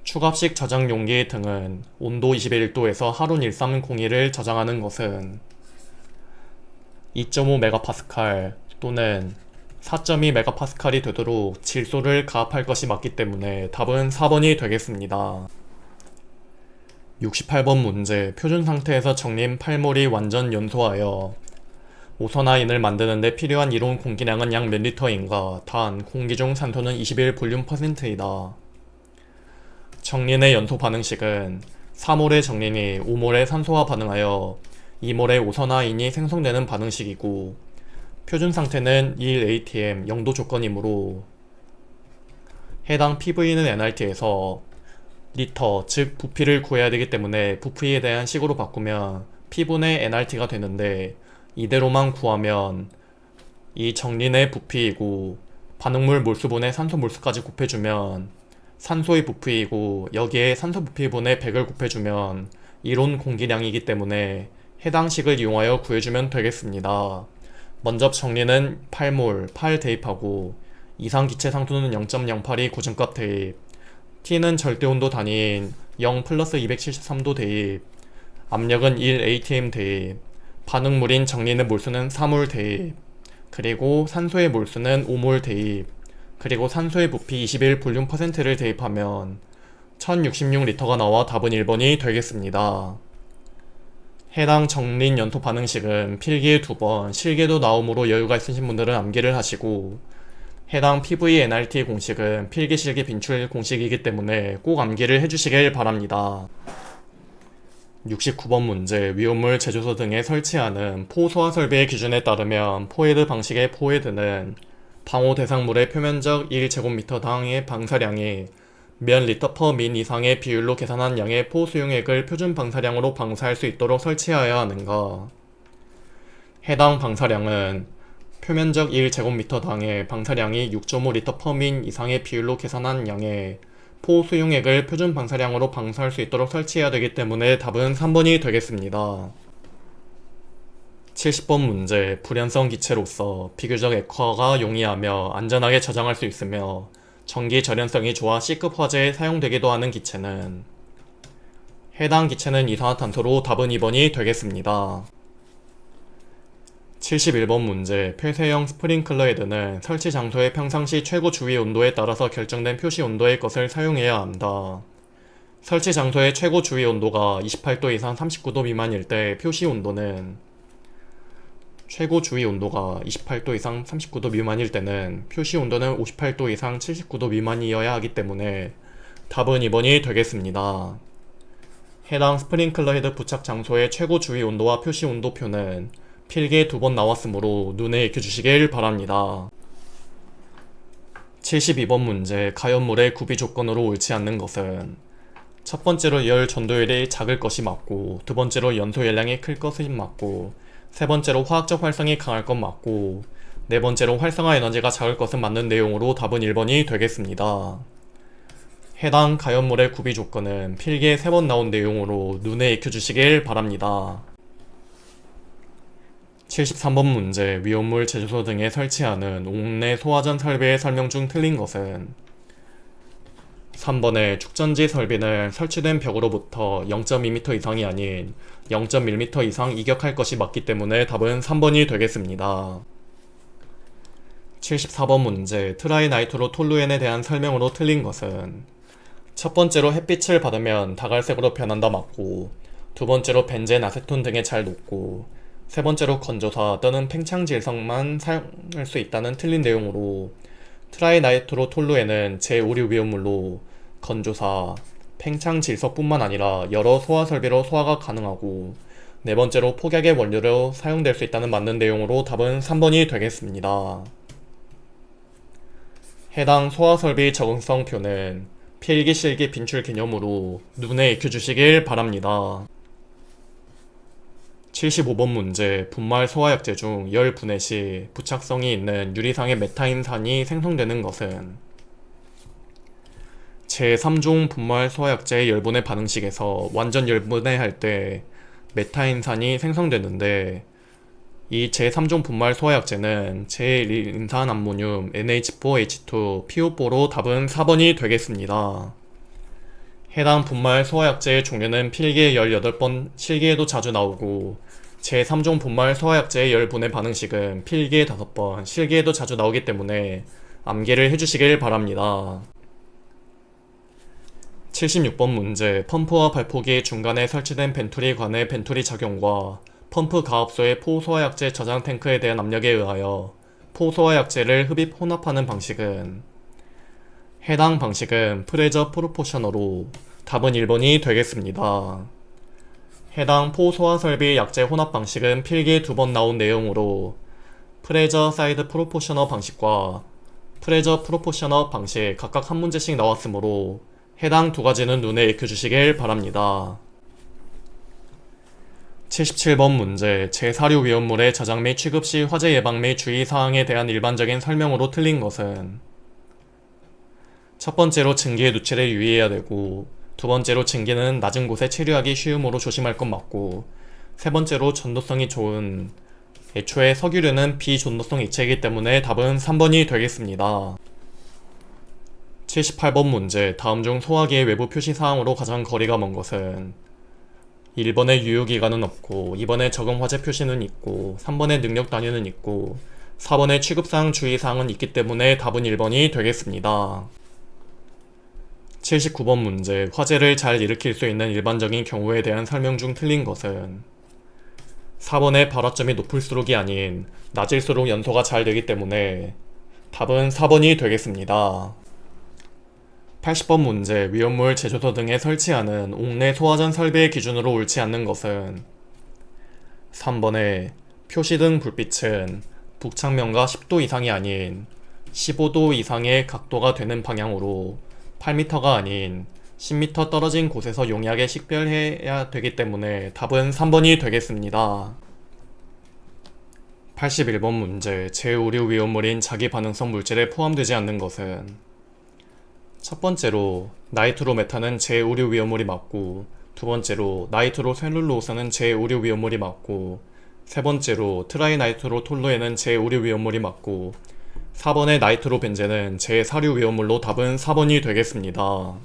추갑식 저장 용기 등은 온도 21도에서 하룬 1301을 저장하는 것은 2.5메가파스칼 또는 4.2메가파스칼이 되도록 질소를 가압할 것이 맞기 때문에 답은 4번이 되겠습니다. 68번 문제. 표준 상태에서 정린 8몰이 완전 연소하여 오선화인을 만드는 데 필요한 이론 공기량은 약 몇 리터인가? 단, 공기 중 산소는 21볼륨%이다. 정린의 연소 반응식은 4몰의 정린이 5몰의 산소와 반응하여 2몰의 오선화인이 생성되는 반응식이고, 표준 상태는 1atm 0도 조건이므로 해당 PV는 nRT에서 리터, 즉 부피를 구해야 되기 때문에 부피에 대한 식으로 바꾸면 P분의 nRT가 되는데, 이대로만 구하면 이 정린의 부피이고 반응물 몰수분의 산소 몰수까지 곱해주면 산소의 부피이고, 여기에 산소 부피분의 100을 곱해주면 이론 공기량이기 때문에 해당 식을 이용하여 구해주면 되겠습니다. 먼저 정리는 8몰, 8 대입하고 이상 기체 상수는 0.08이 고정값 대입, T는 절대온도 단위인 0 플러스 273도 대입, 압력은 1atm 대입, 반응물인 정린의 몰수는 4몰 대입, 그리고 산소의 몰수는 5몰 대입, 그리고 산소의 부피 21볼륨%를 대입하면 1066리터가 나와 답은 1번이 되겠습니다. 해당 정린 연소 반응식은 필기에 2번, 실기에도 나오므로 여유가 있으신 분들은 암기를 하시고, 해당 PV-nRT 공식은 필기 실기 빈출 공식이기 때문에 꼭 암기를 해주시길 바랍니다. 69번 문제. 위험물 제조소 등에 설치하는 포 소화 설비의 기준에 따르면 포헤드 방식의 포헤드는 방호 대상물의 표면적 1제곱미터당의 방사량이 몇 리터 퍼 민 이상의 비율로 계산한 양의 포 수용액을 표준 방사량으로 방사할 수 있도록 설치하여야 하는가? 해당 방사량은 표면적 1제곱미터당의 방사량이 6.5리터 퍼 민 이상의 비율로 계산한 양의 포 수용액을 표준 방사량으로 방사할 수 있도록 설치해야 되기 때문에 답은 3번이 되겠습니다. 70번 문제. 불연성 기체로서 비교적 액화가 용이하며 안전하게 저장할 수 있으며 전기 절연성이 좋아 C급 화재에 사용되기도 하는 기체는, 해당 기체는 이산화탄소로 답은 2번이 되겠습니다. 71번 문제. 폐쇄형 스프링클러 헤드는 설치 장소의 평상시 최고 주위 온도에 따라서 결정된 표시 온도의 것을 사용해야 한다. 설치 장소의 최고 주위 온도가 28도 이상 39도 미만일 때 표시 온도는, 최고 주위 온도가 28도 이상 39도 미만일 때는 표시 온도는 58도 이상 79도 미만이어야 하기 때문에 답은 2번이 되겠습니다. 해당 스프링클러 헤드 부착 장소의 최고 주위 온도와 표시 온도표는 필기에 2번 나왔으므로 눈에 익혀주시길 바랍니다. 72번 문제. 가연물의 구비 조건으로 옳지 않는 것은, 첫 번째로 열 전도율이 작을 것이 맞고, 두 번째로 연소 열량이 클 것이 맞고, 세 번째로 화학적 활성이 강할 것 맞고, 네 번째로 활성화 에너지가 작을 것은 맞는 내용으로 답은 1번이 되겠습니다. 해당 가연물의 구비 조건은 필기에 3번 나온 내용으로 눈에 익혀주시길 바랍니다. 73번 문제. 위험물 제조소 등에 설치하는 옥내 소화전 설비의 설명 중 틀린 것은, 3번의 축전지 설비는 설치된 벽으로부터 0.2m 이상이 아닌 0.1m 이상 이격할 것이 맞기 때문에 답은 3번이 되겠습니다. 74번 문제. 트라이나이트로 톨루엔에 대한 설명으로 틀린 것은, 첫 번째로 햇빛을 받으면 다갈색으로 변한다 맞고, 두 번째로 벤젠, 아세톤 등에 잘 녹고, 세 번째로 건조사 또는 팽창 질성만 사용할 수 있다는 틀린 내용으로, 트라이나이트로 톨루엔은 제5류 위험물로 건조사, 팽창 질소뿐만 아니라 여러 소화 설비로 소화가 가능하고, 네 번째로 폭약의 원료로 사용될 수 있다는 맞는 내용으로 답은 3번이 되겠습니다. 해당 소화 설비 적응성표는 필기 실기 빈출 개념으로 눈에 익혀주시길 바랍니다. 75번 문제. 분말 소화약제 중 열 분해 시 부착성이 있는 유리상의 메타임산이 생성되는 것은, 제3종 분말 소화약제의 열분해 반응식에서 완전 열분해할 때 메타인산이 생성되는데, 이 제3종 분말 소화약제는 제1인산암모늄 NH4H2 PO4로 답은 4번이 되겠습니다. 해당 분말 소화약제의 종류는 필기에 18번, 실기에도 자주 나오고, 제3종 분말 소화약제의 열분해 반응식은 필기에 5번, 실기에도 자주 나오기 때문에 암기를 해주시길 바랍니다. 76번 문제, 펌프와 발포기 중간에 설치된 벤툴이 관의 벤툴이 작용과 펌프 가압소의 포소화약제 저장 탱크에 대한 압력에 의하여 포소화약제를 흡입 혼합하는 방식은, 해당 방식은 프레저 프로포셔너로 답은 1번이 되겠습니다. 해당 포소화 설비 약제 혼합 방식은 필기에 2번 나온 내용으로 프레저 사이드 프로포셔너 방식과 프레저 프로포셔너 방식 각각 한 문제씩 나왔으므로 해당 두 가지는 눈에 익혀주시길 바랍니다. 77번 문제, 제4류 위험물의 저장 및 취급 시 화재 예방 및 주의사항에 대한 일반적인 설명으로 틀린 것은, 첫 번째로 증기의 누출에 유의해야 되고, 두 번째로 증기는 낮은 곳에 체류하기 쉬우므로 조심할 것 맞고, 세 번째로 전도성이 좋은, 애초에 석유류는 비전도성 액체이기 때문에 답은 3번이 되겠습니다. 78번 문제, 다음 중 소화기의 외부 표시사항으로 가장 거리가 먼 것은, 1번에 유효기간은 없고, 2번에 적응 화재 표시는 있고, 3번에 능력 단위는 있고, 4번에 취급사항 주의사항은 있기 때문에 답은 1번이 되겠습니다. 79번 문제, 화재를 잘 일으킬 수 있는 일반적인 경우에 대한 설명 중 틀린 것은, 4번의 발화점이 높을수록이 아닌 낮을수록 연소가 잘 되기 때문에 답은 4번이 되겠습니다. 80번 문제, 위험물 제조소 등에 설치하는 옥내 소화전 설비의 기준으로 옳지 않는 것은, 3번에 표시 등 불빛은 북창면과 10도 이상이 아닌 15도 이상의 각도가 되는 방향으로 8m가 아닌 10m 떨어진 곳에서 용이하게 식별해야 되기 때문에 답은 3번이 되겠습니다. 81번 문제, 제5류 위험물인 자기 반응성 물질에 포함되지 않는 것은, 첫 번째로 나이트로메탄은 제5류 위험물이 맞고, 두 번째로 나이트로셀룰로스는 제5류 위험물이 맞고, 세 번째로 트라이나이트로톨루에는 제5류 위험물이 맞고, 4번의 나이트로벤젠은 제4류 위험물로 답은 4번이 되겠습니다.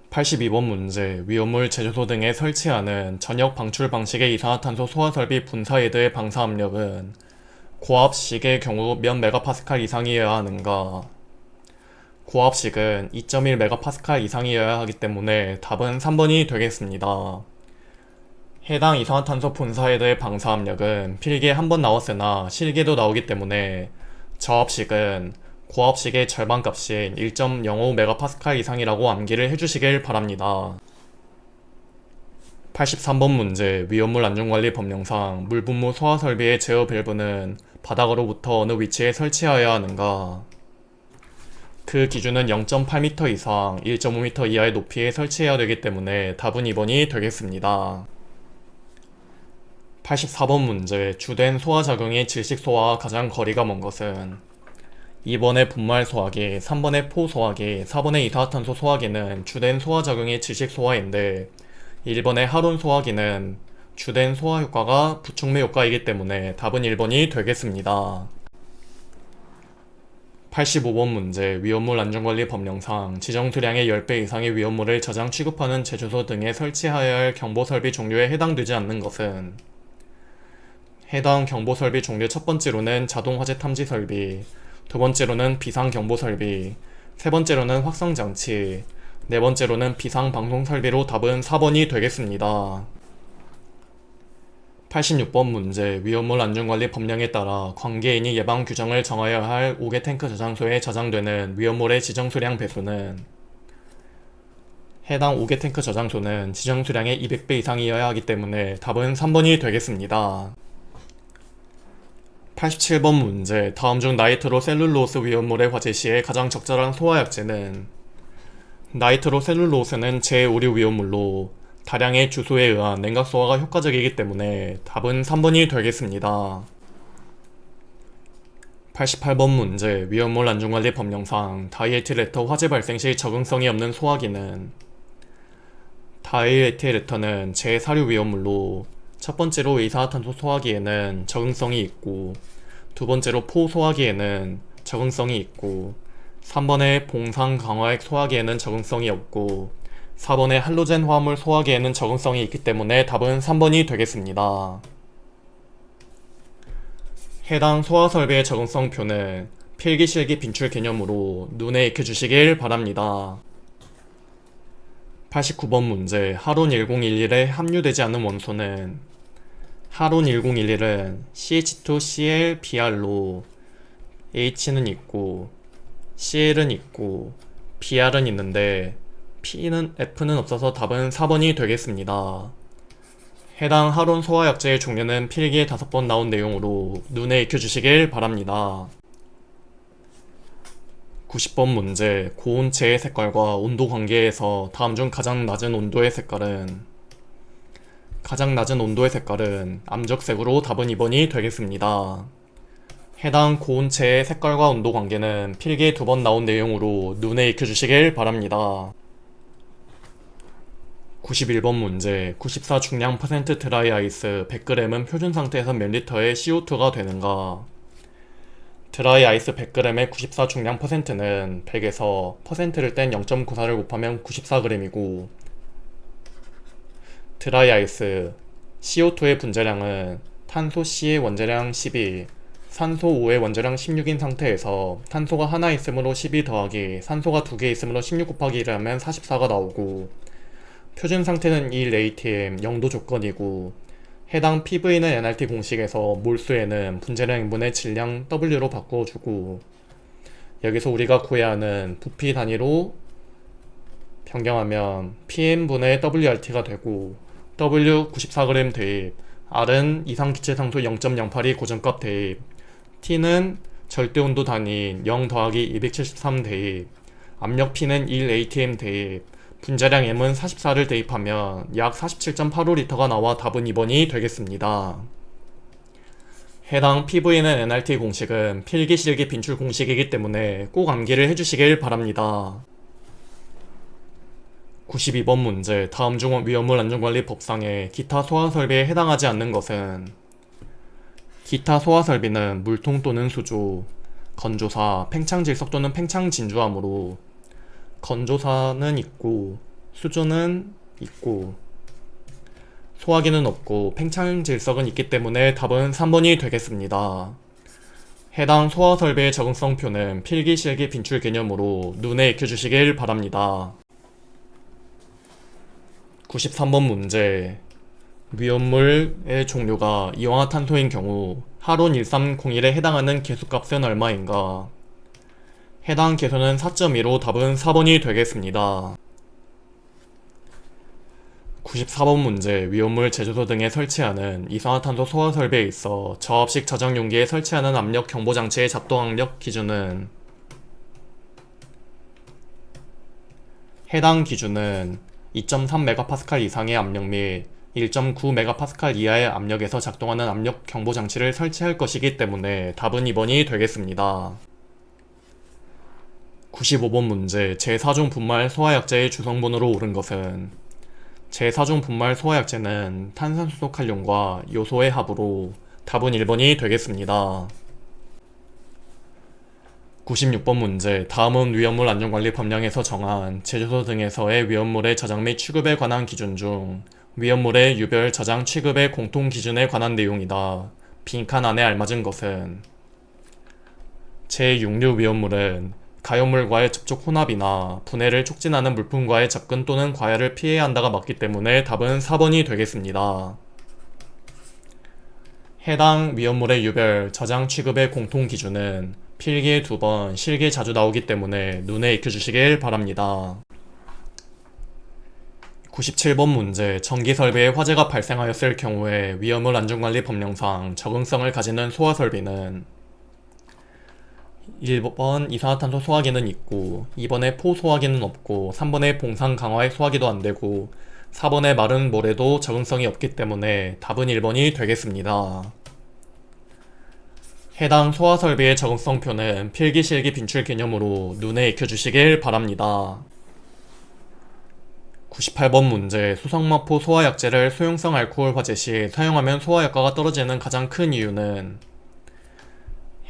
82번 문제, 위험물 제조소 등에 설치하는 전역 방출 방식의 이산화탄소 소화설비 분사헤드의 방사압력은 고압식의 경우 몇 메가파스칼 이상이어야 하는가? 고압식은 2.1메가파스칼 이상이어야 하기 때문에 답은 3번이 되겠습니다. 해당 이산화탄소 분사헤드의 방사압력은 필기에 한 번 나왔으나 실기에도 나오기 때문에 저압식은 고압식의 절반값인 1.05메가파스칼 이상이라고 암기를 해주시길 바랍니다. 83번 문제, 위험물 안전관리 법령상 물분무 소화설비의 제어 밸브는 바닥으로부터 어느 위치에 설치하여야 하는가? 그 기준은 0.8m 이상 1.5m 이하의 높이에 설치해야 되기 때문에 답은 2번이 되겠습니다. 84번 문제, 주된 소화작용이 질식소화와 가장 거리가 먼 것은, 2번의 분말 소화기, 3번의 포 소화기, 4번의 이산화탄소 소화기는 주된 소화작용이 질식소화인데, 1번의 하론 소화기는 주된 소화 효과가 부촉매 효과이기 때문에 답은 1번이 되겠습니다. 85번 문제, 위험물 안전관리 법령상 지정 수량의 10배 이상의 위험물을 저장 취급하는 제조소 등에 설치하여야 할 경보설비 종류에 해당되지 않는 것은, 해당 경보설비 종류 첫 번째로는 자동화재 탐지설비, 두 번째로는 비상경보설비, 세 번째로는 확성장치, 네 번째로는 비상방송설비로 답은 4번이 되겠습니다. 86번 문제, 위험물 안전관리 법령에 따라 관계인이 예방 규정을 정하여야 할 5개 탱크 저장소에 저장되는 위험물의 지정 수량 배수는, 해당 5개 탱크 저장소는 지정 수량의 200배 이상이어야 하기 때문에 답은 3번이 되겠습니다. 87번 문제, 다음 중 나이트로셀룰로스 위험물의 화재 시에 가장 적절한 소화약제는, 나이트로셀룰로스는 제5류 위험물로 다량의 주소에 의한 냉각 소화가 효과적이기 때문에 답은 3번이 되겠습니다. 88번 문제 위험물 안전관리 법령상 다이에틸에터 화재 발생 시 적응성이 없는 소화기는 다이에틸에터는 제사류 위험물로 첫 번째로 이산화탄소 소화기에는 적응성이 있고 두 번째로 포 소화기에는 적응성이 있고 3번의 봉상 강화액 소화기에는 적응성이 없고 4번의 할로젠 화합물 소화기에는 적응성이 있기 때문에 답은 3번이 되겠습니다. 해당 소화설비의 적응성표는 필기실기 빈출 개념으로 눈에 익혀주시길 바랍니다. 89번 문제 하론 1011에 함유되지 않은 원소는 하론 1011은 CH2ClBr로 H는 있고 Cl은 있고 Br은 있는데 F는 없어서 답은 4번이 되겠습니다. 해당 하론 소화약제의 종류는 필기에 5번 나온 내용으로 눈에 익혀주시길 바랍니다. 90번 문제 고온체의 색깔과 온도 관계에서 다음 중 가장 낮은 온도의 색깔은 암적색으로 답은 2번이 되겠습니다. 해당 고온체의 색깔과 온도 관계는 필기에 2번 나온 내용으로 눈에 익혀주시길 바랍니다. 91번 문제 94 중량 퍼센트 드라이 아이스 100g은 표준 상태에서 몇 리터의 CO2가 되는가? 드라이 아이스 100g의 94 중량 퍼센트는 100에서 퍼센트를 뗀 0.94를 곱하면 94g이고 드라이 아이스 CO2의 분자량은 탄소 C의 원자량 12, 산소 5의 원자량 16인 상태에서 탄소가 하나 있으므로 12 더하기 산소가 2개 있으므로 16 곱하기 1을 하면 44가 나오고 표준 상태는 1atm 0도 조건이고 해당 PV는 NRT 공식에서 몰수에는 분자량 인분의 질량 W로 바꿔주고 여기서 우리가 구해야 하는 부피 단위로 변경하면 PM분의 WRT가 되고 W 94g 대입, R은 이상기체상수 0.08이 고정값 대입, T는 절대온도 단위 0 더하기 273 대입, 압력 P는 1atm 대입, 분자량 M은 44를 대입하면 약 47.85L가 나와 답은 2번이 되겠습니다. 해당 PV는 NRT 공식은 필기실기 빈출 공식이기 때문에 꼭 암기를 해주시길 바랍니다. 92번 문제 다음 중 위험물 안전관리 법상의 기타 소화설비에 해당하지 않는 것은 기타 소화설비는 물통 또는 수조, 건조사, 팽창질석 또는 팽창진주함으로 건조사는 있고 수조는 있고 소화기는 없고 팽창질석은 있기 때문에 답은 3번이 되겠습니다. 해당 소화설비의 적응성표는 필기실기 빈출 개념으로 눈에 익혀주시길 바랍니다. 93번 문제 위험물의 종류가 이산화탄소인 경우 하론 1301에 해당하는 계수값은 얼마인가? 해당 계수는 4.2로 답은 4번이 되겠습니다. 94번 문제 위험물 제조소 등에 설치하는 이산화탄소 소화 설비에 있어 저압식 저장 용기에 설치하는 압력 경보 장치의 작동 압력 기준은 해당 기준은 2.3MPa 이상의 압력 및 1.9MPa 이하의 압력에서 작동하는 압력 경보 장치를 설치할 것이기 때문에 답은 2번이 되겠습니다. 95번 문제 제4종 분말 소화약제의 주성분으로 옳은 것은 제4종 분말 소화약제는 탄산수소 칼륨과 요소의 합으로 답은 1번이 되겠습니다. 96번 문제 다음은 위험물 안전관리 법령에서 정한 제조소 등에서의 위험물의 저장 및 취급에 관한 기준 중 위험물의 유별 저장 취급의 공통 기준에 관한 내용이다. 빈칸 안에 알맞은 것은 제6류 위험물은 가연물과의 접촉 혼합이나 분해를 촉진하는 물품과의 접근 또는 과열을 피해야 한다가 맞기 때문에 답은 4번이 되겠습니다. 해당 위험물의 유별 저장 취급의 공통 기준은 필기에 2번, 실기에 자주 나오기 때문에 눈에 익혀주시길 바랍니다. 97번 문제 전기설비에 화재가 발생하였을 경우에 위험물 안전관리 법령상 적응성을 가지는 소화설비는 1번 이산화탄소 소화기는 있고 2번에 포 소화기는 없고 3번에 봉상 강화액 소화기도 안되고 4번에 마른 모래도 적응성이 없기 때문에 답은 1번이 되겠습니다. 해당 소화설비의 적응성표는 필기실기 빈출 개념으로 눈에 익혀주시길 바랍니다. 98번 문제. 수성마포 소화약제를 소용성 알코올 화재 시 사용하면 소화효과가 떨어지는 가장 큰 이유는?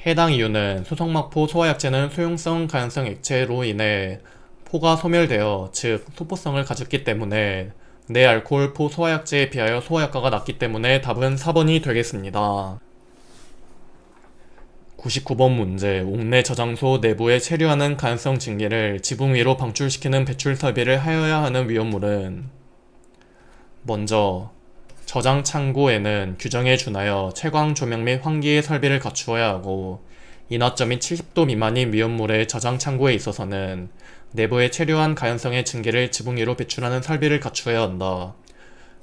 해당 이유는 수성마포 소화약제는 소용성 가연성 액체로 인해 포가 소멸되어 즉 소포성을 가졌기 때문에 내알코올포 소화약제에 비하여 소화효과가 낮기 때문에 답은 4번이 되겠습니다. 99번 문제. 옥내 저장소 내부에 체류하는 가연성 증기를 지붕 위로 방출시키는 배출 설비를 하여야 하는 위험물은? 먼저 저장 창고에는 규정에 준하여 채광 조명 및 환기의 설비를 갖추어야 하고 인화점이 70도 미만인 위험물의 저장 창고에 있어서는 내부에 체류한 가연성의 증기를 지붕 위로 배출하는 설비를 갖추어야 한다.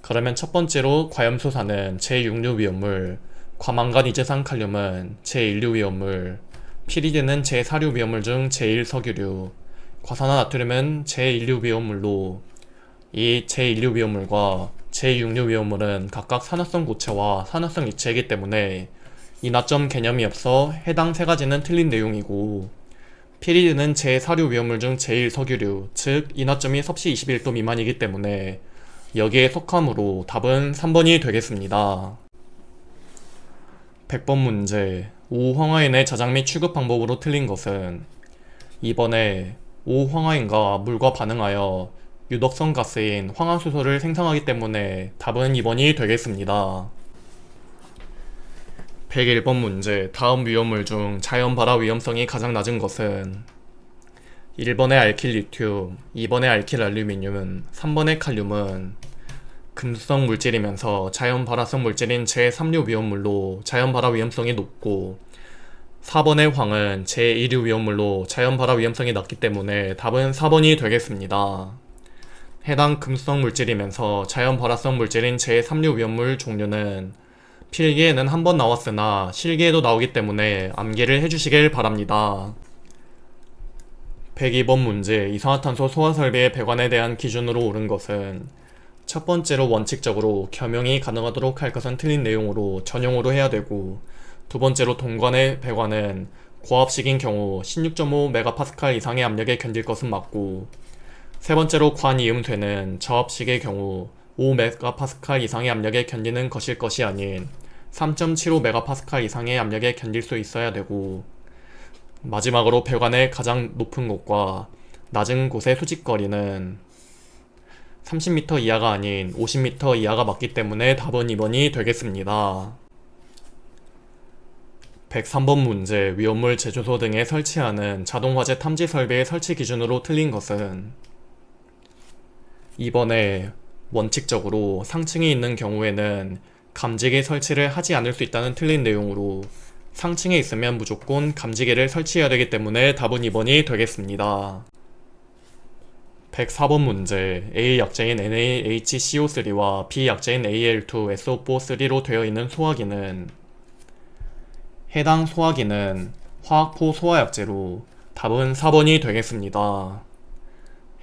그러면 첫 번째로 과염소사는 제6류 위험물, 과망간 이제산 칼륨은 제1류 위험물, 피리드는 제4류 위험물 중 제1석유류, 과산화나트륨은 제1류 위험물로 이 제1류 위험물과 제6류 위험물은 각각 산화성 고체와 산화성 액체이기 때문에 인화점 개념이 없어 해당 세 가지는 틀린 내용이고 피리드는 제4류 위험물 중 제1석유류, 즉 인화점이 섭씨 21도 미만이기 때문에 여기에 속하므로 답은 3번이 되겠습니다. 100번 문제. 5황화인의 저장 및 취급 방법으로 틀린 것은? 이번에 5황화인과 물과 반응하여 유독성 가스인 황화수소를 생성하기 때문에 답은 2번이 되겠습니다. 101번 문제. 다음 위험물 중 자연 발화 위험성이 가장 낮은 것은? 1번의 알킬리튬, 2번의 알킬알루미늄, 3번의 칼륨은 금수성 물질이면서 자연 발화성 물질인 제3류 위험물로 자연 발화 위험성이 높고 4번의 황은 제2류 위험물로 자연 발화 위험성이 낮기 때문에 답은 4번이 되겠습니다. 해당 금수성 물질이면서 자연 발화성 물질인 제3류 위험물 종류는 필기에는 한 번 나왔으나 실기에도 나오기 때문에 암기를 해주시길 바랍니다. 102번 문제. 이산화탄소 소화설비의 배관에 대한 기준으로 옳은 것은? 첫 번째로 원칙적으로 겸용이 가능하도록 할 것은 틀린 내용으로 전용으로 해야 되고 두 번째로 동관의 배관은 고압식인 경우 16.5MPa 이상의 압력에 견딜 것은 맞고 세 번째로 관이음쇠는 저압식의 경우 5MPa 이상의 압력에 견디는 것일 것이 아닌 3.75MPa 이상의 압력에 견딜 수 있어야 되고 마지막으로 배관의 가장 높은 곳과 낮은 곳의 수직거리는 30m 이하가 아닌 50m 이하가 맞기 때문에 답은 2번이 되겠습니다. 103번 문제. 위험물 제조소 등에 설치하는 자동화재 탐지 설비의 설치 기준으로 틀린 것은? 이번에 원칙적으로 상층이 있는 경우에는 감지기 설치를 하지 않을 수 있다는 틀린 내용으로 상층에 있으면 무조건 감지기를 설치해야 되기 때문에 답은 2번이 되겠습니다. 104번 문제. A 약자인 NaHCO3와 B 약자인 Al2SO4-3로 되어 있는 소화기는? 해당 소화기는 화학포 소화약제로 답은 4번이 되겠습니다.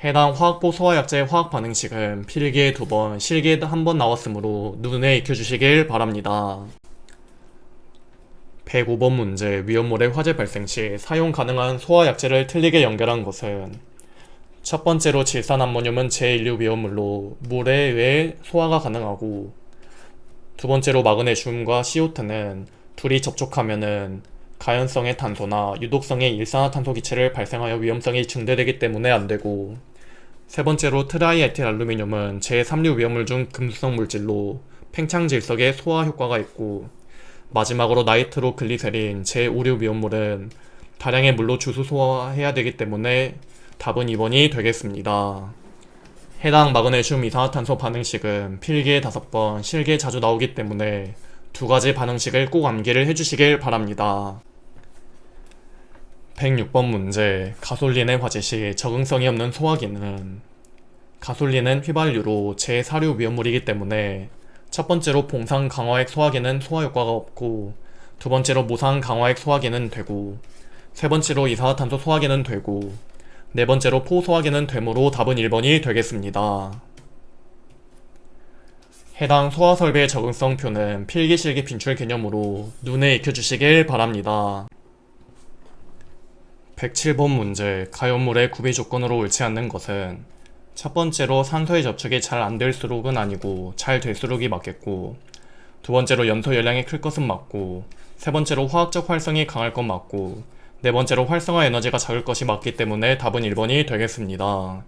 해당 화학포 소화약제의 화학 반응식은 필기에 2번, 실기에 1번 나왔으므로 눈에 익혀주시길 바랍니다. 105번 문제. 위험물의 화재 발생 시 사용 가능한 소화약제를 틀리게 연결한 것은? 첫 번째로 질산암모늄은 제1류 위험물로 물에 의해 소화가 가능하고 두 번째로 마그네슘과 CO2는 둘이 접촉하면은 가연성의 탄소나 유독성의 일산화탄소 기체를 발생하여 위험성이 증대되기 때문에 안되고 세 번째로 트라이에틸알루미늄은 제3류 위험물 중 금수성 물질로 팽창질석에 소화 효과가 있고 마지막으로 나이트로글리세린 제5류 위험물은 다량의 물로 주수 소화해야 되기 때문에 답은 2번이 되겠습니다. 해당 마그네슘 이산화탄소 반응식은 필기에 5번, 실기에 자주 나오기 때문에 두 가지 반응식을 꼭 암기를 해주시길 바랍니다. 106번 문제. 가솔린의 화재 시 적응성이 없는 소화기는? 가솔린은 휘발유로 제4류 위험물이기 때문에 첫 번째로 봉상 강화액 소화기는 소화 효과가 없고 두 번째로 모상 강화액 소화기는 되고 세 번째로 이산화탄소 소화기는 되고 네 번째로 포 소화기는 되므로 답은 1번이 되겠습니다. 해당 소화설비의 적응성표는 필기실기 빈출 개념으로 눈에 익혀주시길 바랍니다. 107번 문제, 가연물의 구비 조건으로 옳지 않는 것은 첫 번째로 산소의 접촉이 잘 안 될수록은 아니고 잘 될수록이 맞겠고, 두 번째로 연소 열량이 클 것은 맞고, 세 번째로 화학적 활성이 강할 것 맞고, 네 번째로 활성화 에너지가 작을 것이 맞기 때문에 답은 1번이 되겠습니다.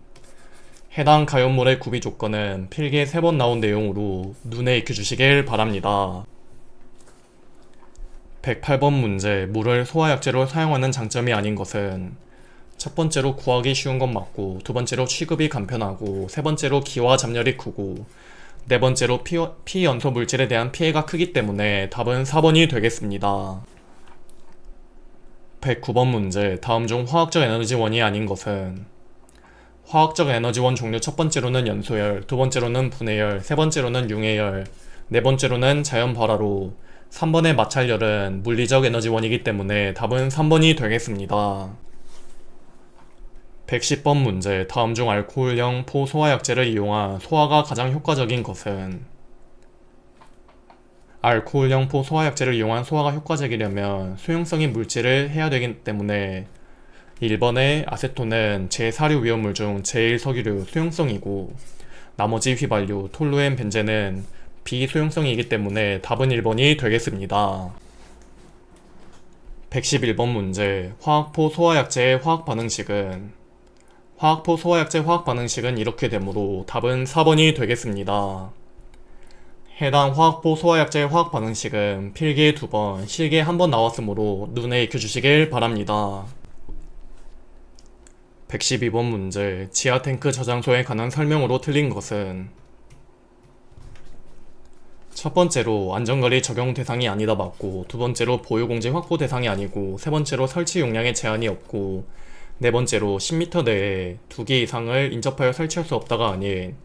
해당 가연물의 구비 조건은 필기에 3번 나온 내용으로 눈에 익혀주시길 바랍니다. 108번 문제, 물을 소화약재로 사용하는 장점이 아닌 것은 첫 번째로 구하기 쉬운 건 맞고, 두 번째로 취급이 간편하고, 세 번째로 기와 잡열이 크고, 네 번째로 피연소 물질에 대한 피해가 크기 때문에 답은 4번이 되겠습니다. 109번 문제, 다음 중 화학적 에너지원이 아닌 것은 화학적 에너지원 종류 첫 번째로는 연소열, 두 번째로는 분해열, 세 번째로는 융해열, 네 번째로는 자연 발화로 3번의 마찰열은 물리적 에너지원이기 때문에 답은 3번이 되겠습니다. 110번 문제, 다음 중 알코올형 포소화약제를 이용한 소화가 가장 효과적인 것은 알코올형 포소화약제를 이용한 소화가 효과적이려면 수용성인 물질을 해야 되기 때문에 1번의 아세톤은 제4류 위험물 중 제1석유류 수용성이고, 나머지 휘발유, 톨루엔 벤젠은 비수용성이기 때문에 답은 1번이 되겠습니다. 111번 문제, 화학포 소화약제의 화학 반응식은 화학포 소화약제 화학 반응식은 이렇게 되므로 답은 4번이 되겠습니다. 해당 화학포 소화약제의 화학 반응식은 필기에 2번, 실기에 1번 나왔으므로 눈에 익혀주시길 바랍니다. 112번 문제, 지하탱크 저장소에 관한 설명으로 틀린 것은 첫 번째로 안전관리 적용 대상이 아니다 맞고, 두 번째로 보유공지 확보 대상이 아니고, 세 번째로 설치 용량에 제한이 없고, 네 번째로 10m 내에 2개 이상을 인접하여 설치할 수 없다가 아닌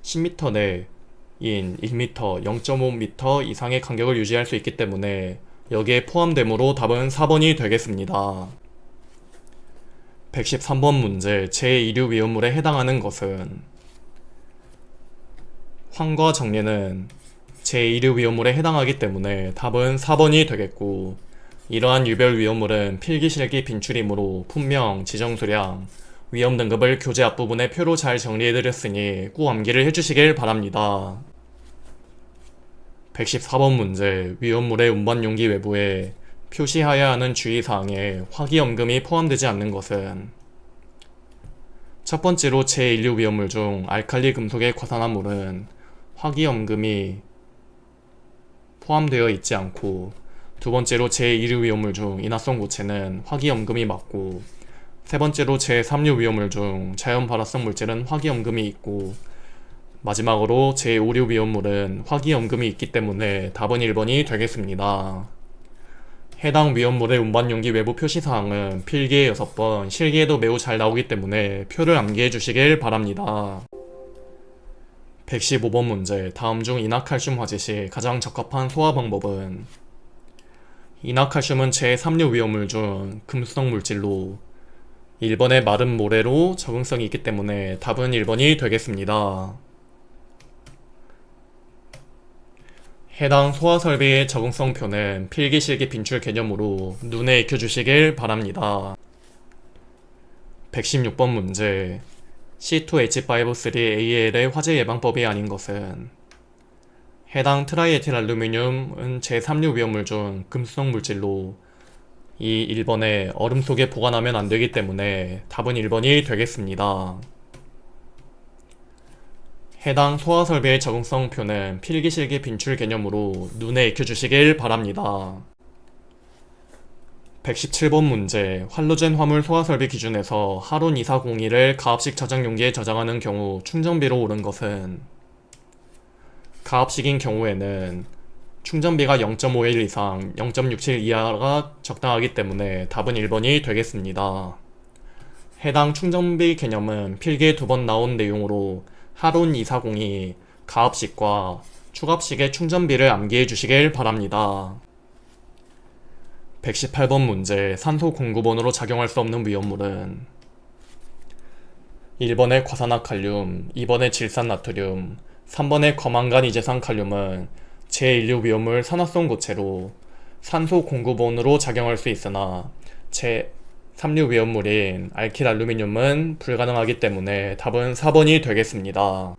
10m 내인 1m, 0.5m 이상의 간격을 유지할 수 있기 때문에 여기에 포함되므로 답은 4번이 되겠습니다. 113번 문제, 제2류 위험물에 해당하는 것은 황과 정례는 제2류 위험물에 해당하기 때문에 답은 4번이 되겠고, 이러한 유별 위험물은 필기실기 빈출이므로 품명, 지정수량, 위험 등급을 교재 앞부분에 표로 잘 정리해드렸으니 꼭 암기를 해주시길 바랍니다. 114번 문제, 위험물의 운반 용기 외부에 표시하여야 하는 주의사항에 화기염금이 포함되지 않는 것은 첫 번째로 제1류 위험물 중 알칼리 금속의 과산화물은 화기염금이 포함되어 있지 않고, 두 번째로 제2류 위험물 중 인화성 고체는 화기염금이 맞고, 세 번째로 제3류 위험물 중 자연 발화성 물질은 화기염금이 있고, 마지막으로 제5류 위험물은 화기염금이 있기 때문에 답은 1번이 되겠습니다. 해당 위험물의 운반 용기 외부 표시사항은 필기에 6번, 실기에도 매우 잘 나오기 때문에 표를 암기해 주시길 바랍니다. 115번 문제, 다음 중 인화칼슘 화재 시 가장 적합한 소화 방법은 인화칼슘은 제3류 위험물 중 금수성 물질로 1번의 마른 모래로 적응성이 있기 때문에 답은 1번이 되겠습니다. 해당 소화설비의 적응성표는 필기실기 빈출 개념으로 눈에 익혀주시길 바랍니다. 116번 문제, C2H5,3AL의 화재 예방법이 아닌 것은 해당 트라이에틸 알루미늄은 제3류 위험물 중 금수성 물질로 이 1번에 얼음 속에 보관하면 안되기 때문에 답은 1번이 되겠습니다. 해당 소화설비의 적응성표는 필기실기 빈출 개념으로 눈에 익혀주시길 바랍니다. 117번 문제, 할로젠 화물 소화설비 기준에서 하론 2402를 가압식 저장 용기에 저장하는 경우 충전비로 오른 것은 가압식인 경우에는 충전비가 0.51 이상 0.67 이하가 적당하기 때문에 답은 1번이 되겠습니다. 해당 충전비 개념은 필기에 2번 나온 내용으로 하론 2402 가압식과 추가압식의 충전비를 암기해 주시길 바랍니다. 118번 문제, 산소 공급원으로 작용할 수 없는 위험물은 1번의 과산화칼륨, 2번의 질산나트륨, 3번의 거망간 이제산 칼륨은 제1류 위험물 산화성 고체로 산소 공급원으로 작용할 수 있으나 제3류 위험물인 알킬알루미늄은 불가능하기 때문에 답은 4번이 되겠습니다.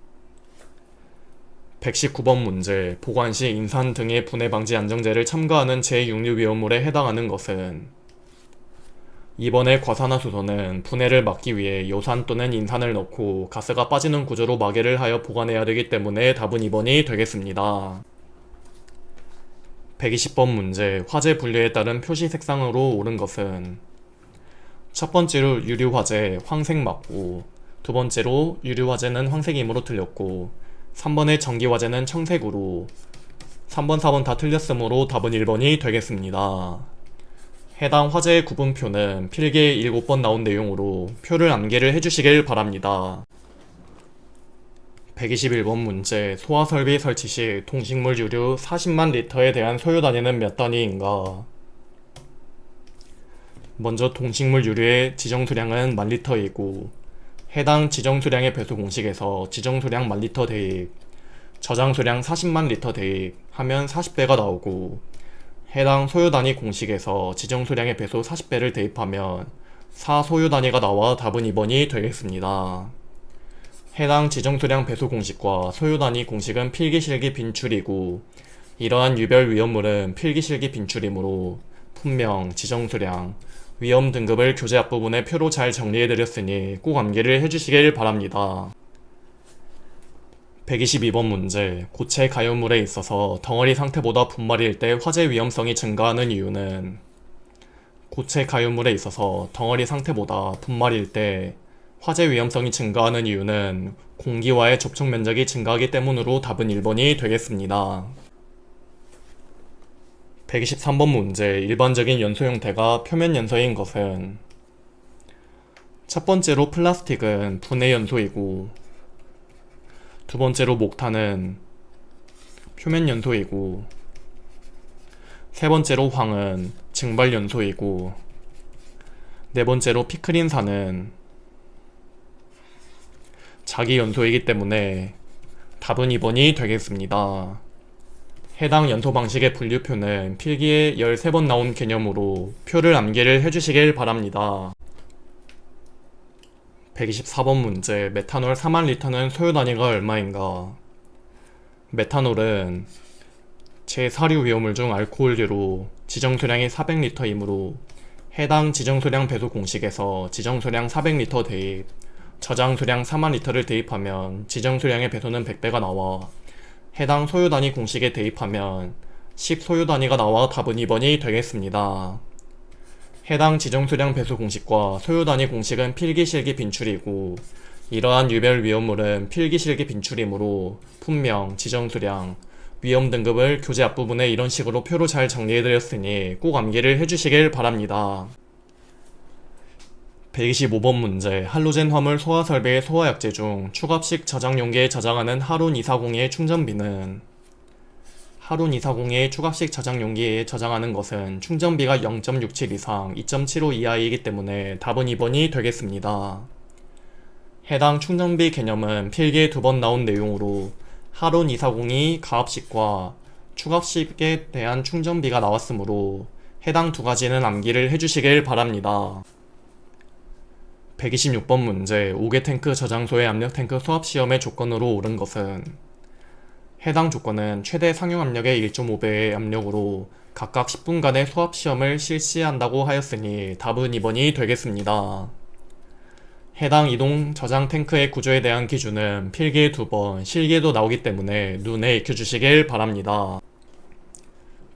119번 문제, 보관 시 인산 등의 분해 방지 안정제를 첨가하는 제6류 위험물에 해당하는 것은 2번의 과산화수소는 분해를 막기 위해 요산 또는 인산을 넣고 가스가 빠지는 구조로 마개를 하여 보관해야 되기 때문에 답은 2번이 되겠습니다. 120번 문제, 화재 분류에 따른 표시 색상으로 옳은 것은 첫 번째로 유류화재 황색 맞고, 두 번째로 유류화재는 황색이므로 틀렸고, 3번의 전기화재는 청색으로 3번, 4번 다 틀렸으므로 답은 1번이 되겠습니다. 해당 화재의 구분표는 필기에 7번 나온 내용으로 표를 암기를 해주시길 바랍니다. 121번 문제, 소화설비 설치 시 동식물 유류 40만 리터에 대한 소요 단위는 몇 단위인가? 먼저 동식물 유류의 지정수량은 10,000리터이고 해당 지정수량의 배수 공식에서 지정수량 10,000리터 대입, 저장수량 40만 리터 대입 하면 40배가 나오고 해당 소요단위 공식에서 지정수량의 배수 40배를 대입하면 4소요단위가 나와 답은 2번이 되겠습니다. 해당 지정수량 배수 공식과 소요단위 공식은 필기실기 빈출이고 이러한 유별 위험물은 필기실기 빈출이므로 품명, 지정수량, 위험 등급을 교재 앞부분에 표로 잘 정리해드렸으니 꼭 암기를 해주시길 바랍니다. 122번 문제, 고체 가연물에 있어서 덩어리 상태보다 분말일 때 화재 위험성이 증가하는 이유는 고체 가연물에 있어서 덩어리 상태보다 분말일 때 화재 위험성이 증가하는 이유는 공기와의 접촉 면적이 증가하기 때문으로 답은 1번이 되겠습니다. 123번 문제, 일반적인 연소 형태가 표면 연소인 것은 첫 번째로 플라스틱은 분해 연소이고 두 번째로 목탄은 표면 연소이고 세 번째로 황은 증발 연소이고 네 번째로 피크린산은 자기 연소이기 때문에 답은 2번이 되겠습니다. 해당 연소 방식의 분류표는 필기에 13번 나온 개념으로 표를 암기를 해주시길 바랍니다. 124번 문제, 메탄올 4만 리터는 소요 단위가 얼마인가? 메탄올은 제4류 위험물 중 알코올류로 지정수량이 400리터이므로 해당 지정수량 배수 공식에서 지정수량 400리터 대입, 저장수량 4만 리터를 대입하면 지정수량의 배수는 100배가 나와 해당 소요단위 공식에 대입하면 10소요단위가 나와 답은 2번이 되겠습니다. 해당 지정수량 배수 공식과 소요단위 공식은 필기실기 빈출이고 이러한 유별 위험물은 필기실기 빈출이므로 품명, 지정수량, 위험 등급을 교재 앞부분에 이런 식으로 표로 잘 정리해드렸으니 꼭 암기를 해주시길 바랍니다. 125번 문제, 할로젠 화물 소화 설비의 소화약제 중 추갑식 저장 용기에 저장하는 하룬 240의 충전비는 하룬 240의 추갑식 저장 용기에 저장하는 것은 충전비가 0.67 이상 2.75 이하이기 때문에 답은 2번이 되겠습니다. 해당 충전비 개념은 필기에 2번 나온 내용으로 하룬 240이 가압식과 추갑식에 대한 충전비가 나왔으므로 해당 두 가지는 암기를 해주시길 바랍니다. 126번 문제, 5개 탱크 저장소의 압력 탱크 수압 시험의 조건으로 옳은 것은 해당 조건은 최대 상용 압력의 1.5배의 압력으로 각각 10분간의 수압 시험을 실시한다고 하였으니 답은 2번이 되겠습니다. 해당 이동 저장 탱크의 구조에 대한 기준은 필기에 2번, 실기에도 나오기 때문에 눈에 익혀주시길 바랍니다.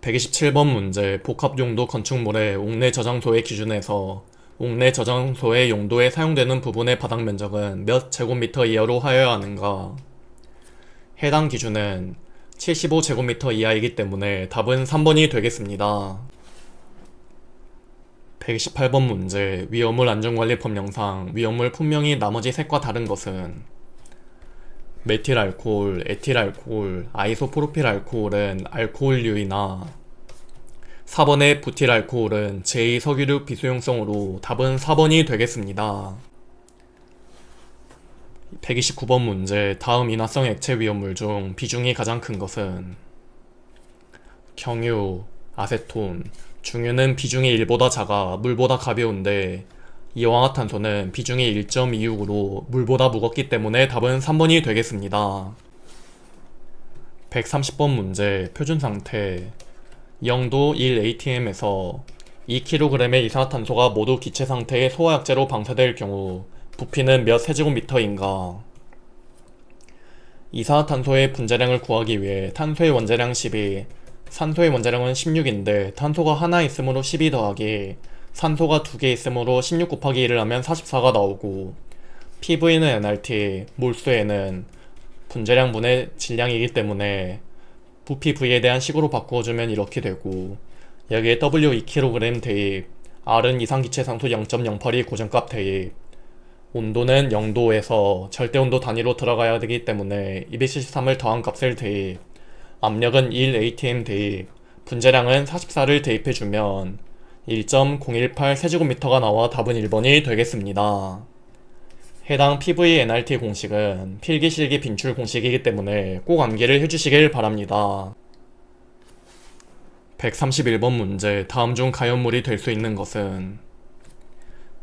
127번 문제, 복합용도 건축물의 옥내 저장소의 기준에서 옥내 저장소의 용도에 사용되는 부분의 바닥 면적은 몇 제곱미터 이하로 하여야 하는가? 해당 기준은 75제곱미터 이하이기 때문에 답은 3번이 되겠습니다. 128번 문제, 위험물 안전관리법령상 위험물 분명히 나머지 색과 다른 것은 메틸알코올, 에틸알코올, 아이소프로필알코올은 알코올류이나 4번의 부틸알코올은 제2석유류 비수용성으로 답은 4번이 되겠습니다. 129번 문제, 다음 인화성 액체 위험물 중 비중이 가장 큰 것은 경유, 아세톤. 중유는 비중이 1보다 작아 물보다 가벼운데 이황화탄소는 비중이 1.26으로 물보다 무겁기 때문에 답은 3번이 되겠습니다. 130번 문제, 표준 상태. 영도 1atm에서 2kg의 이산화탄소가 모두 기체 상태의 소화약제로 방사될 경우 부피는 몇 세제곱미터인가? 이산화탄소의 분자량을 구하기 위해 탄소의 원자량 12, 산소의 원자량은 16인데 탄소가 하나 있으므로 12 더하기 산소가 2개 있으므로 16 곱하기 1을 하면 44가 나오고, PV는 nRT, 몰수에는 분자량분의 질량이기 때문에 부피 V에 대한 식으로 바꿔주면 이렇게 되고, 여기에 W 2kg 대입, R은 이산기체상수 0.08이 고정값 대입, 온도는 0도에서 절대온도 단위로 들어가야 되기 때문에 273을 더한 값을 대입, 압력은 1atm 대입, 분자량은 44를 대입해주면 1.018 세제곱미터가 나와 답은 1번이 되겠습니다. 해당 PV-nRT 공식은 필기실기 빈출 공식이기 때문에 꼭 암기를 해주시길 바랍니다. 131번 문제, 다음 중 가연물이 될 수 있는 것은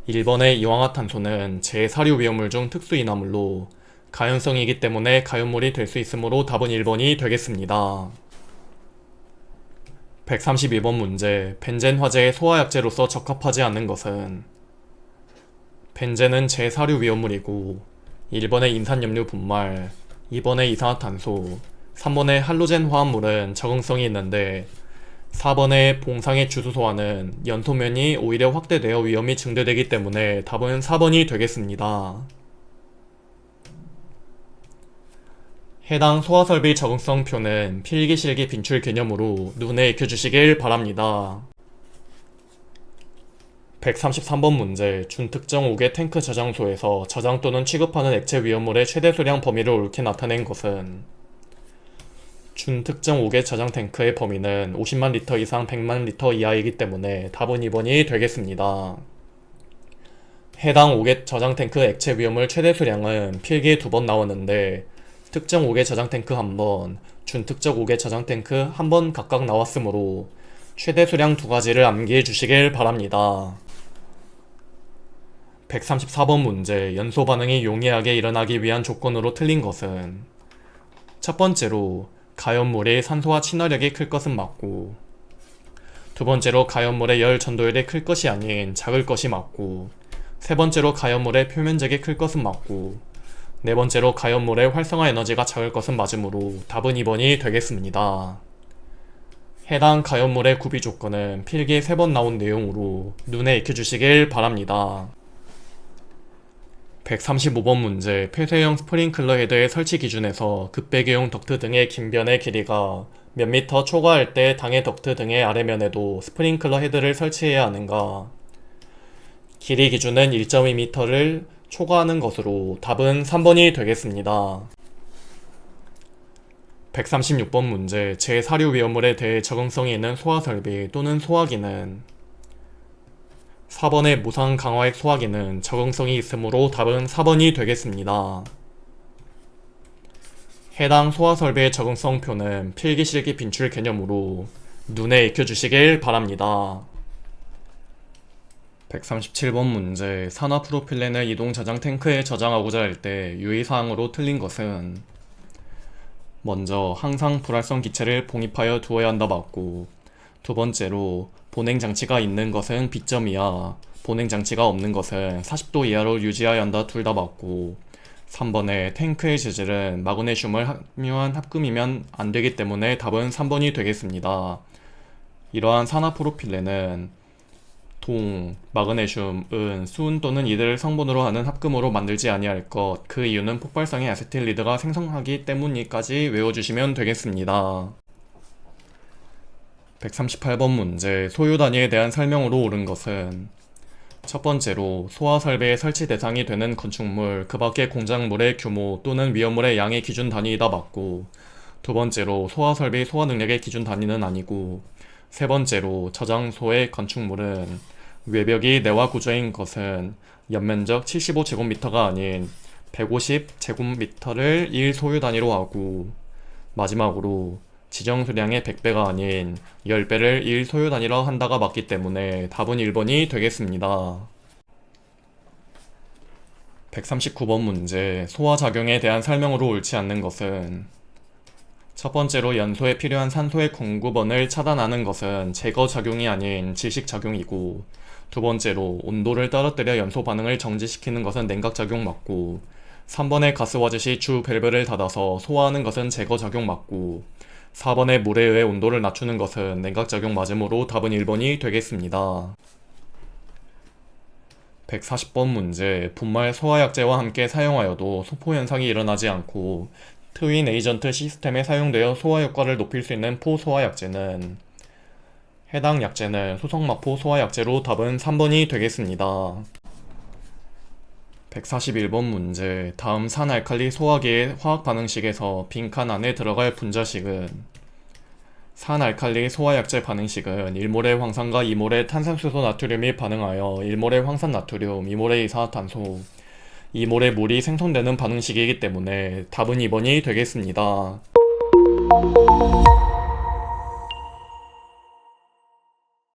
1번의 이황화탄소는 제사류 위험물 중 특수인화물로 가연성이기 때문에 가연물이 될 수 있으므로 답은 1번이 되겠습니다. 132번 문제, 벤젠 화재의 소화약제로서 적합하지 않은 것은 벤젠은 제사류 위험물이고 1번의 인산염류 분말, 2번의 이산화탄소, 3번의 할로젠 화합물은 적응성이 있는데 4번의 봉상의 주수소와는 연소면이 오히려 확대되어 위험이 증대되기 때문에 답은 4번이 되겠습니다. 해당 소화설비 적응성표는 필기실기 빈출 개념으로 눈에 익혀주시길 바랍니다. 133번 문제, 준특정 5개 탱크 저장소에서 저장 또는 취급하는 액체 위험물의 최대 수량 범위를 옳게 나타낸 것은 준특정 5개 저장 탱크의 범위는 50만 리터 이상 100만 리터 이하이기 때문에 답은 2번이 되겠습니다. 해당 5개 저장 탱크 액체 위험물 최대 수량은 필기에 2번 나왔는데 특정 5개 저장 탱크 1번, 준특정 5개 저장 탱크 1번 각각 나왔으므로 최대 수량 2가지를 암기해 주시길 바랍니다. 134번 문제, 연소 반응이 용이하게 일어나기 위한 조건으로 틀린 것은 첫 번째로 가연물의 산소와 친화력이 클 것은 맞고, 두 번째로 가연물의 열 전도율이 클 것이 아닌 작을 것이 맞고, 세 번째로 가연물의 표면적이 클 것은 맞고, 네 번째로 가연물의 활성화 에너지가 작을 것은 맞으므로 답은 2번이 되겠습니다. 해당 가연물의 구비 조건은 필기에 3번 나온 내용으로 눈에 익혀주시길 바랍니다. 135번 문제, 폐쇄형 스프링클러 헤드의 설치 기준에서 급배기용 덕트 등의 긴변의 길이가 몇 미터 초과할 때 당해 덕트 등의 아래면에도 스프링클러 헤드를 설치해야 하는가? 길이 기준은 1.2m를 초과하는 것으로 답은 3번이 되겠습니다. 136번 문제, 제사류 위험물에 대해 적응성이 있는 소화설비 또는 소화기는 4번의 무상 강화액 소화기는 적응성이 있으므로 답은 4번이 되겠습니다. 해당 소화설비의 적응성표는 필기실기 빈출 개념으로 눈에 익혀주시길 바랍니다. 137번 문제, 산화프로필렌을 이동 저장 탱크에 저장하고자 할 때 유의사항으로 틀린 것은 먼저 항상 불활성 기체를 봉입하여 두어야 한다 맞고, 두 번째로 보냉장치가 있는 것은 B점 이하, 보냉장치가 없는 것은 40도 이하로 유지해야 한다 둘 다 맞고, 3번에 탱크의 재질은 마그네슘을 함유한 합금이면 안되기 때문에 답은 3번이 되겠습니다. 이러한 산화프로필렌은 동, 마그네슘, 은, 순 또는 이들을 성분으로 하는 합금으로 만들지 아니할 것, 그 이유는 폭발성의 아세틸리드가 생성하기 때문이까지 외워주시면 되겠습니다. 138번 문제, 소요 단위에 대한 설명으로 옳은 것은 첫 번째로 소화설비의 설치 대상이 되는 건축물, 그 밖의 공작물의 규모 또는 위험물의 양의 기준 단위이다 맞고, 두 번째로 소화설비 소화 능력의 기준 단위는 아니고, 세 번째로 저장소의 건축물은 외벽이 내화 구조인 것은 연면적 75제곱미터가 아닌 150제곱미터를 1 소유 단위로 하고, 마지막으로 지정 수량의 100배가 아닌 10배를 1 소유 단위로 한다가 맞기 때문에 답은 1번이 되겠습니다. 139번 문제, 소화작용에 대한 설명으로 옳지 않는 것은, 첫 번째로 연소에 필요한 산소의 공급원을 차단하는 것은 제거작용이 아닌 질식작용이고, 두 번째로 온도를 떨어뜨려 연소 반응을 정지시키는 것은 냉각작용 맞고, 3번의 가스화zet이 주 밸브를 닫아서 소화하는 것은 제거작용 맞고, 4번의 물에 의해 온도를 낮추는 것은 냉각작용 맞으므로 답은 1번이 되겠습니다. 140번 문제, 분말 소화약제와 함께 사용하여도 소포 현상이 일어나지 않고 트윈 에이전트 시스템에 사용되어 소화 효과를 높일 수 있는 포소화약제는, 해당 약제는 수성마포 소화약제로 답은 3번이 되겠습니다. 141번 문제, 다음 산알칼리 소화기의 화학 반응식에서 빈칸 안에 들어갈 분자식은, 산알칼리 소화약제 반응식은 1몰의 황산과 2몰의 탄산수소 나트륨이 반응하여 1몰의 황산나트륨, 2몰의 이산화탄소, 2몰의 물이 생성되는 반응식이기 때문에 답은 2번이 되겠습니다.